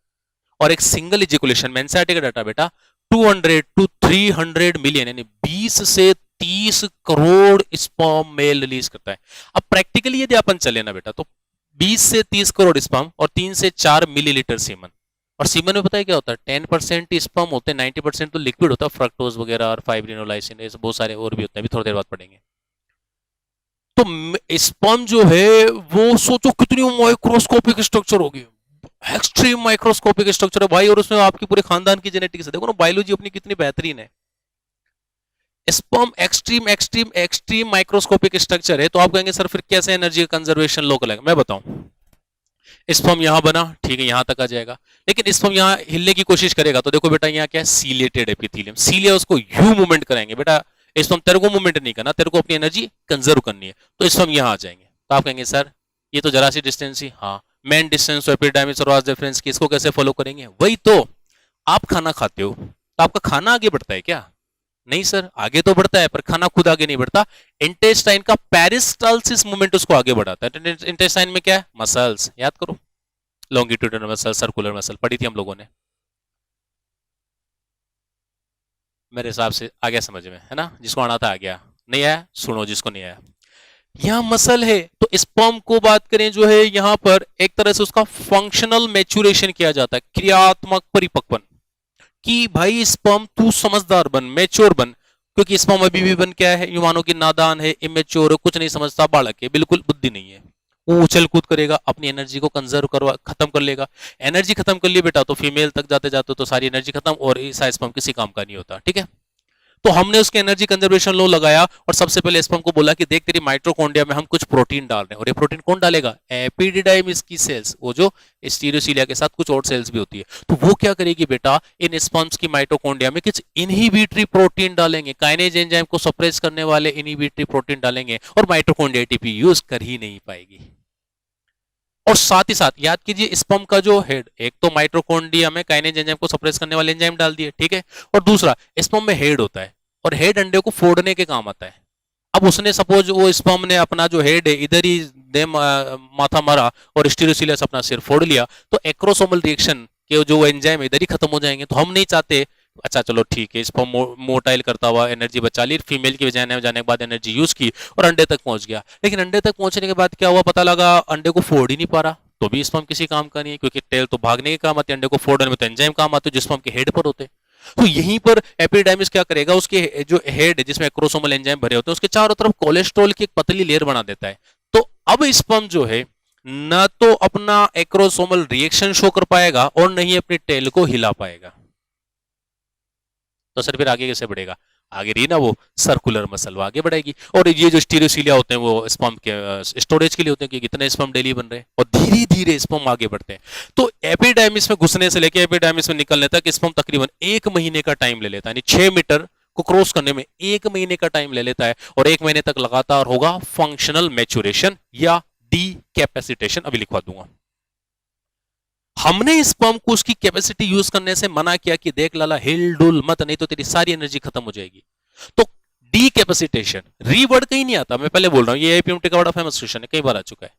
Speaker 1: और एक सिंगल इजेकुलेशन में, एनसीईआरटी का डाटा बेटा, 200 to 300 मिलियन यानी 20 से 30 करोड़ स्पर्म मेल रिलीज करता है। अब प्रैक्टिकली यदि अपन चले ना बेटा, तो 20 से 30 करोड़ स्पर्म और 3 से 4 मिलीलीटर सीमन, और सीमन में पता है क्या होता है, 10% स्पर्म होते हैं, 90% तो लिक्विड होता है, फ्रक्टोज वगैरह और फाइब्रिनोलाइसिन, ऐसे बहुत सारे और भी होते हैं, अभी थोड़ी देर बाद पढ़ेंगे। तो स्पर्म जो है वो सोचो कितनी माइक्रोस्कोपिक स्ट्रक्चर होगी, एक्सट्रीम माइक्रोस्कोपिक स्ट्रक्चर है भाई, और उसमें आपकी पूरे खानदान की जेनेटिक्स है, देखो ना बायोलॉजी अपनी कितनी बेहतरीन है। Sperm extreme extreme extreme microscopic structure है, तो आप कहेंगे सर फिर कैसे एनर्जी कंजर्वेशन लोकल है, मैं बताऊं। स्पर्म यहां बना, ठीक है, यहां तक आ जाएगा, लेकिन स्पर्म यहां हिलने की कोशिश करेगा, तो देखो बेटा यहाँ क्या है, सीलेटेड एपिथेलियम, सीलिया उसको यू मूवमेंट कराएंगे बेटा, स्पर्म तेरे को मूवमेंट नहीं करना, तेरे को अपनी एनर्जी कंजर्व करनी है, तो स्पर्म यहां आ जाएंगे। तो आप कहेंगे सर ये तो जरा सी डिस्टेंस ही, हाँ, मेन डिस्टेंस, एपिडायमिस और वास डिफरेंस की, इसको कैसे फॉलो करेंगे, वही तो, आप खाना खाते हो तो आपका खाना आगे बढ़ता है क्या, नहीं सर, आगे तो बढ़ता है पर खाना खुद आगे नहीं बढ़ता, इंटेस्टाइन का पेरिस्टालसिस मूवमेंट उसको आगे बढ़ाता है। इंटेस्टाइन में क्या है, मसल्स, याद करो, लॉन्गिट्यूडनल मसल, सर्कुलर मसल पढ़ी थी हम लोगों ने, मेरे हिसाब से आ गया समझ में, है ना, जिसको आना था आ गया, नहीं आया सुनो, जिसको नहीं आया। यहां मसल है, तो स्पर्म को बात करें जो है यहां पर एक तरह से उसका फंक्शनल मैच्योरेशन किया जाता है, क्रियात्मक परिपक्वन, कि भाई स्पर्म तू समझदार बन, मैच्योर बन, क्योंकि स्पर्म अभी भी बन क्या है, युवानों की नादान है, इमेच्योर है, कुछ नहीं समझता, बालक है, बिल्कुल बुद्धि नहीं है, वो उछल कूद करेगा, अपनी एनर्जी को कंजर्व करवा खत्म कर लेगा। एनर्जी खत्म कर ली बेटा तो फीमेल तक जाते जाते तो सारी एनर्जी खत्म, और ऐसा स्पर्म किसी काम का नहीं होता, ठीक है। तो हमने उसके एनर्जी कंजर्वेशन लो लगाया, और सबसे पहले स्पर्म को बोला कि देख तेरी माइटोकॉन्ड्रिया में हम कुछ प्रोटीन डाल रहे हैं, और ये प्रोटीन कौन डालेगा, एपिडिडाइमिस की सेल्स, वो जो स्टीरियोसीलिया के साथ कुछ और सेल्स भी होती है, तो वो क्या करेगी बेटा, इन स्पर्म्स की माइटोकॉन्ड्रिया में कुछ इनहिबिटरी प्रोटीन डालेंगे, काइनेज एंजाइम को सप्रेस करने वाले इनहिबिटरी प्रोटीन डालेंगे, और माइटोकॉन्ड्रिया एटीपी यूज कर ही नहीं पाएगी। और साथ ही साथ याद कीजिए, स्पर्म का जो हेड, एक तो माइटोकॉन्ड्रिया में काइनेज एंजाइम को सप्रेस करने वाले एंजाइम डाल दिए, ठीक है, और दूसरा स्पर्म में हेड होता है, और हेड अंडे को फोड़ने के काम आता है। अब उसने सपोज वो स्पर्म ने अपना जो हेड है इधर ही दे माथा मारा और स्टीरियोसीलियस अपना सिर फोड़ लिया, तो एक्रोसोमल रिएक्शन के जो एंजाइम इधर ही खत्म हो जाएंगे, तो हम नहीं चाहते। अच्छा चलो ठीक है, स्पर्म मोटाइल करता हुआ एनर्जी बचा ली, फीमेल की वजाइना में जाने के बाद एनर्जी यूज की और अंडे तक पहुंच गया, लेकिन अंडे तक पहुंचने के बाद क्या हुआ, पता लगा अंडे को फोड़ ही नहीं पा रहा, तो भी स्पर्म किसी काम का नहीं है, क्योंकि टेल तो भागने के काम आती है, अंडे को फोड़ने में तो एंजाइम काम आते हैं जो स्पर्म के हेड पर होते हैं। तो यहीं पर एपिडाइमिस क्या करेगा, उसके जो हेड है जिसमें एक्रोसोमल एंजाइम भरे होते हैं, उसके चारों तरफ कोलेस्ट्रॉल की एक पतली लेयर बना देता है। तो अब स्पर्म जो है न तो अपना एक्रोसोमल रिएक्शन शो कर पाएगा और न ही अपनी टेल को हिला पाएगा, तो सर फिर आगे कैसे बढ़ेगा, आगे रही ना वो सर्कुलर मसल, वो आगे बढ़ेगी। और ये जो स्टीरियोसीलिया होते हैं वो स्पर्म के स्टोरेज के लिए होते हैं कि कितने स्पर्म डेली बन रहे हैं, और धीरे धीरे स्पर्म आगे बढ़ते हैं। तो एपिडाइमिस में घुसने से लेकर एपिडाइमिस में निकलने तक स्पर्म तकरीबन 1 महीने का टाइम ले लेता है, यानी 6 मीटर को क्रॉस करने में 1 महीने का टाइम ले लेता है, और 1 महीने तक लगातार होगा फंक्शनल मैच्योरेशन या डीकैपेसिटेशन, अभी लिखवा दूंगा। हमने स्पर्म को उसकी कैपेसिटी यूज करने से मना किया कि देख लाला हिल डुल मत, नहीं तो तेरी सारी एनर्जी खत्म हो जाएगी। तो डीकैपेसिटेशन, री वर्ड कहीं नहीं आता, मैं पहले बोल रहा हूं, ये एपीएमटी का बड़ा फेमस क्वेश्चन है, कई बार आ चुका है।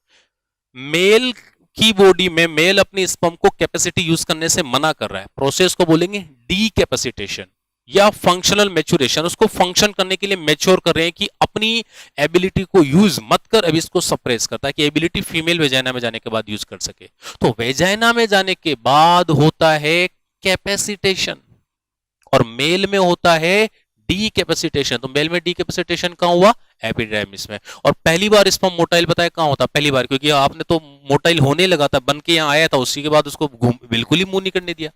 Speaker 1: मेल की बॉडी में मेल अपनी स्पर्म को कैपेसिटी यूज करने से मना कर रहा है, प्रोसेस को बोलेंगे डीकैपेसिटेशन या फंक्शनल मैच्योरेशन, उसको फंक्शन करने के लिए मैच्योर कर रहे हैं कि अपनी एबिलिटी को यूज मत कर, अभी इसको सप्रेस करता है कि एबिलिटी फीमेल वेजाइना में जाने के बाद यूज कर सके। तो वेजाइना में जाने के बाद होता है कैपेसिटेशन और मेल में होता है डीकैपेसिटेशन, तो मेल में डीकैपेसिटेशन कहाँ हुआ? एपिडर्मिस में। और पहली बार स्पर्म मोटाइल बताया कहाँ होता? पहली बार, क्योंकि आपने तो मोटाइल होने लगा था, बन के यहाँ आया था, उसी के बाद उसको बिल्कुल ही मूव नहीं करने दिया,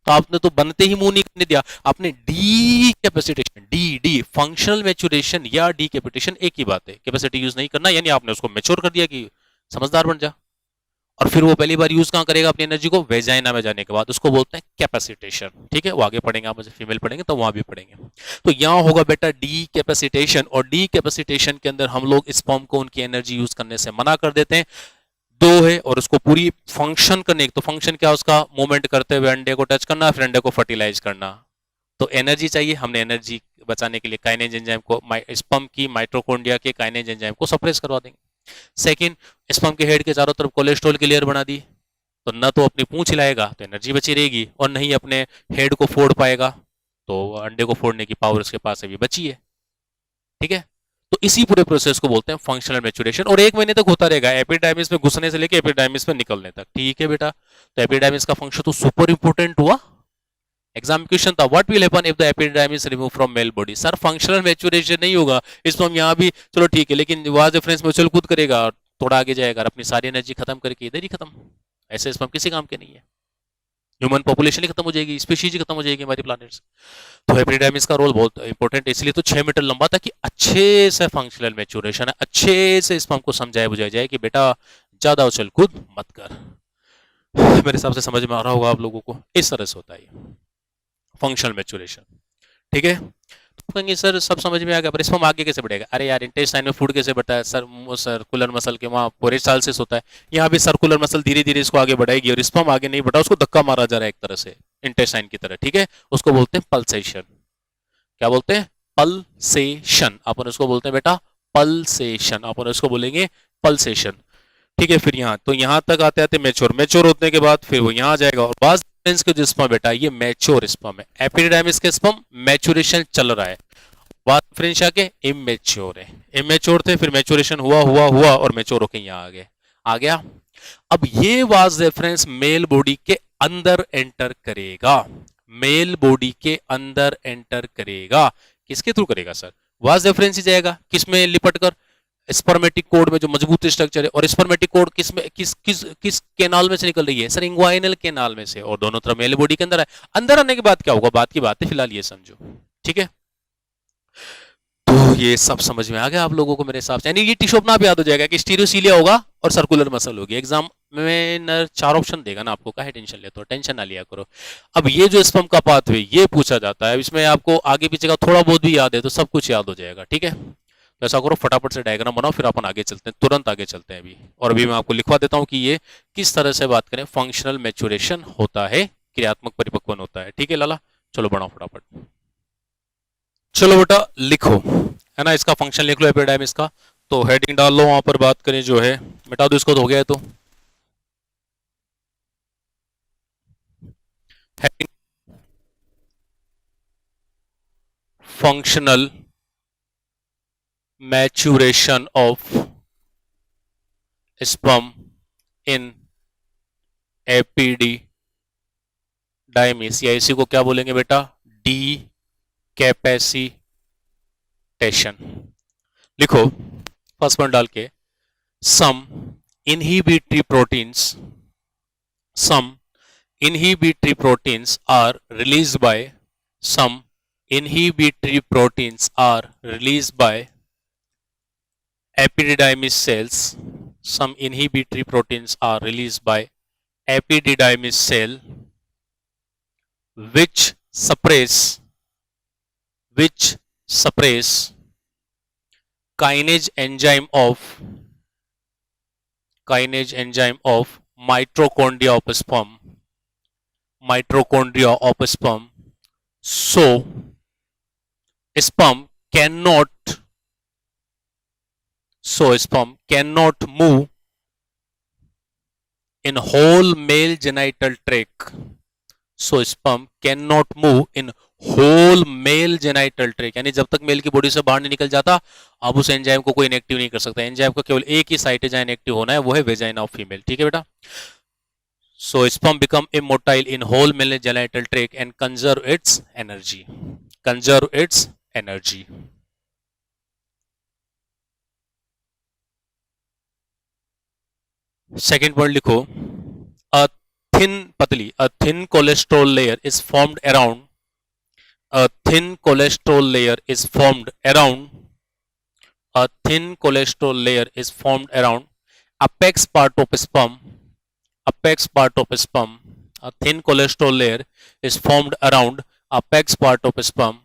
Speaker 1: तो आपने तो बनते ही मूव नहीं करने दिया, आपने डीकैपेसिटेशन, डी फंक्शनल मैच्योरेशन या डीकैपिटेशन एक ही बात है, कैपेसिटी यूज नहीं करना, यानी आपने उसको मैच्योर कर दिया कि समझदार बन जा। और फिर वो पहली बार यूज कहां करेगा अपनी एनर्जी को? वेजाइना में जाने के बाद, उसको बोलते हैं कैपेसिटेशन। ठीक है, वो आगे पढ़ेंगे, आप मुझे फीमेल पढ़ेंगे तो वहां भी पढ़ेंगे। तो यहां होगा बेटा डी कैपेसिटेशन, और डी कैपेसिटेशन के अंदर हम लोग स्पर्म को उनकी एनर्जी यूज करने से मना कर देते हैं। दो है, और उसको पूरी फंक्शन करने, तो फंक्शन क्या उसका? मूवमेंट करते हुए अंडे को टच करना, फिर अंडे को फर्टिलाइज करना। तो एनर्जी चाहिए, हमने एनर्जी बचाने के लिए काइनेज एंजाइम को, स्पर्म की माइटोकॉन्ड्रिया के काइनेज एंजाइम को सप्रेस करवा देंगे। सेकंड, स्पर्म के हेड के चारों तरफ कोलेस्ट्रॉल की लेयर बना दी, तो न तो अपनी पूंछ हिलाएगा तो एनर्जी बची रहेगी, और नहीं अपने हेड को फोड़ पाएगा, तो अंडे को फोड़ने की पावर उसके पास अभी बची है। ठीक है, तो इसी पूरे प्रोसेस को बोलते हैं फंक्शनल मैच्योरेशन, और 1 महीने तक होता रहेगा, एपिडाइमिस में घुसने से लेकर एपिडाइमिस में निकलने तक। ठीक है बेटा, तो एपिडाइमिस का फंक्शन तो सुपर इंपोर्टेंट हुआ। एग्जाम क्वेश्चन था, what will happen if the epididymis remove from male body? Sir functional maturation नहीं होगा, इसको हम यहाँ भी चलो ठीक है, लेकिन वाज डिफरेंस म्यूचुअल कूद करेगा, थोड़ा आगे जाएगा, अपनी सारी एनर्जी खत्म करके इधर ही खत्म। ऐसे इसमें किसी काम के नहीं है, ह्यूमन पॉपुलेशन ही खत्म हो जाएगी, स्पीशीज ही खत्म हो जाएगी हमारी प्लानेट से। तो एपिडाइमिस का रोल बहुत इंपॉर्टेंट है, इसलिए तो 6 मीटर लंबा था कि अच्छे से फंक्शनल मैच्योरेशन है, अच्छे से स्पर्म को समझाया बुझाया जाए कि बेटा ज्यादा उछल कूद मत कर। मेरे हिसाब से समझ में आ रहा होगा आप लोगों को, इस तरह से होता है फंक्शनल मैच्योरेशन। ठीक है, तो कहेंगे सर सब समझ में आ गया, पर स्पर्म आगे कैसे बढ़ेगा? अरे यार इंटेस्टाइन में फूड कैसे बढ़ता है? सर सर्कुलर मसल के वहाँ पूरे साल से होता है, यहाँ भी सर्कुलर मसल धीरे धीरे इसको आगे बढ़ाएगी, और स्पर्म आगे नहीं बढ़ा, उसको धक्का मारा जा रहा है एक तरह से इंटेस्टाइन की तरह। ठीक है, उसको बोलते हैं पल्सेशन। क्या बोलते हैं? पल्सेशन। अपन उसको बोलते हैं बेटा पल्सेशन, अपन उसको बोलेंगे पल्सेशन। ठीक है, फिर यहाँ तो यहाँ तक आते आते मैच्योर होने के बाद फिर वो यहाँ आ जाएगा, और बास के जो स्पर्म बेटा ये मैच्योर स्पर्म है, एपिडाइमिस के स्पर्म मैच्योरेशन चल रहा है, बात फ्रेंच आके इमेच्योर है, इमेच्योर थे, फिर मैच्योरेशन हुआ हुआ हुआ और मैच्योर होके यहाँ आ गया। अब ये वाज रेफरेंस मेल बॉडी के अंदर एंटर करेगा, मेल बॉडी के अंदर एंटर करेगा, किसके थ्रू करेगा सर? वाज रेफरेंस ही जाएगा, किसमें लिपट कर? स्पर्मेटिक कोड में जो मजबूत स्ट्रक्चर है, और स्पर्मेटिक कोड किस में किस किस किस कैनाल में से निकल रही है सर? इंग्वाइनल कैनाल में से, और दोनों तरफ मेल बॉडी के अंदर है। अंदर आने के बाद क्या होगा, बात की बात है, फिलहाल ये समझो। ठीक है, तो ये सब समझ में आ गया आप लोगों को मेरे हिसाब से, यानी ये टिश्यू अपना आप याद हो जाएगा कि स्टीरियोसीलिया होगा और सर्कुलर मसल होगी। एग्जाम में 4 ऑप्शन देगा ना आपको, काहे टेंशन लेते हो? टेंशन ना लिया करो। अब ये जो स्पर्म का पाथवे ये पूछा जाता है, इसमें आपको आगे पीछे का थोड़ा बहुत भी याद है तो सब कुछ याद हो जाएगा। ठीक है, तो ऐसा करो फटाफट से डायग्राम बनाओ, फिर अपन आगे चलते हैं, तुरंत आगे चलते हैं अभी। और अभी मैं आपको लिखवा देता हूं कि ये किस तरह से बात करें, फंक्शनल मैच्योरेशन होता है, क्रियात्मक परिपक्वन होता है। ठीक है लाला, चलो बढ़ाओ फटाफट, चलो बेटा लिखो, है ना, इसका फंक्शन लिख लो एपिडाइमिस का। तो हेडिंग डाल लो, वहां पर बात करें जो है, मिटा दो इसको, तो हो गया है। तो heading functional maturation of sperm in epididymis, या इसी को क्या बोलेंगे बेटा? Decapacitation. लिखो फर्स्ट पॉइंट डाल के, some inhibitory proteins, some inhibitory proteins are released by, some inhibitory proteins are released by epididymis cells, some inhibitory proteins are released by epididymis cell which suppress kinase enzyme of mitochondria of sperm, so sperm cannot move in whole male genital tract, so sperm cannot move in whole male genital tract, यानी जब तक mail की body से बाहर नहीं निकल जाता अब उस एंजाइम को कोई इनएक्टिव नहीं कर सकता। एंजाइम का केवल एक ही साइट है जहां इनएक्टिव होना है, वो है वेजाइना ऑफ फीमेल। ठीक है बेटा, so sperm become immotile in whole male genital tract and conserve its energy. Second point लिखो, uh a thin cholesterol layer is formed around a thin cholesterol layer is formed around a thin cholesterol layer is formed around apex part of sperm. Apex part of sperm. A thin cholesterol layer is formed around apex part of sperm.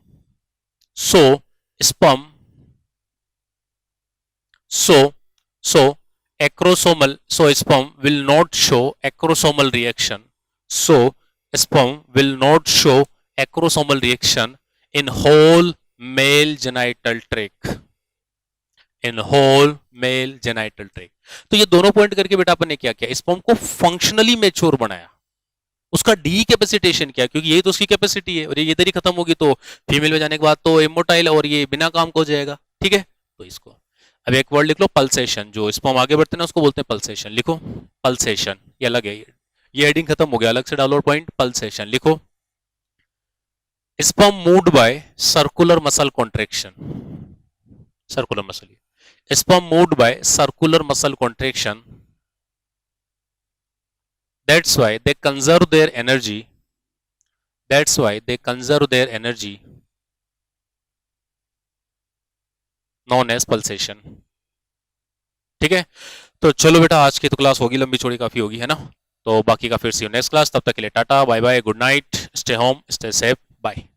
Speaker 1: So sperm so so so sperm will not show acrosomal reaction. So sperm will not show acrosomal reaction in whole male genital tract. In whole male genital tract. तो ये दोनों point करके बेटा अपन ने क्या किया, sperm को functionally mature बनाया, उसका डी कैपेसिटेशन किया, क्योंकि ये तो उसकी कैपेसिटी है और ये इधर ही खत्म होगी तो फीमेल में जाने के बाद तो इमोटाइल और ये बिना काम को हो जाएगा। ठीक है, तो इसको अब एक वर्ड लिख लो, पल्सेशन। जो स्पर्म आगे बढ़ते हैं ना उसको बोलते हैं पल्सेशन। लिखो पल्सेशन, ये अलग है, ये हेडिंग खत्म हो गया, अलग से डालो पॉइंट पल्सेशन लिखो। Sperm moved by circular muscle contraction, circular muscle, sperm moved by circular muscle contraction. That's why they conserve their energy. That's why they conserve their energy, known as pulsation. ठीक है, तो चलो बेटा आज की तो class होगी, लंबी चौड़ी काफी होगी, है ना। तो बाकी का फिर सी यू नेक्स्ट क्लास, तब तक के लिए tata bye bye, good night, stay home, stay safe, bye.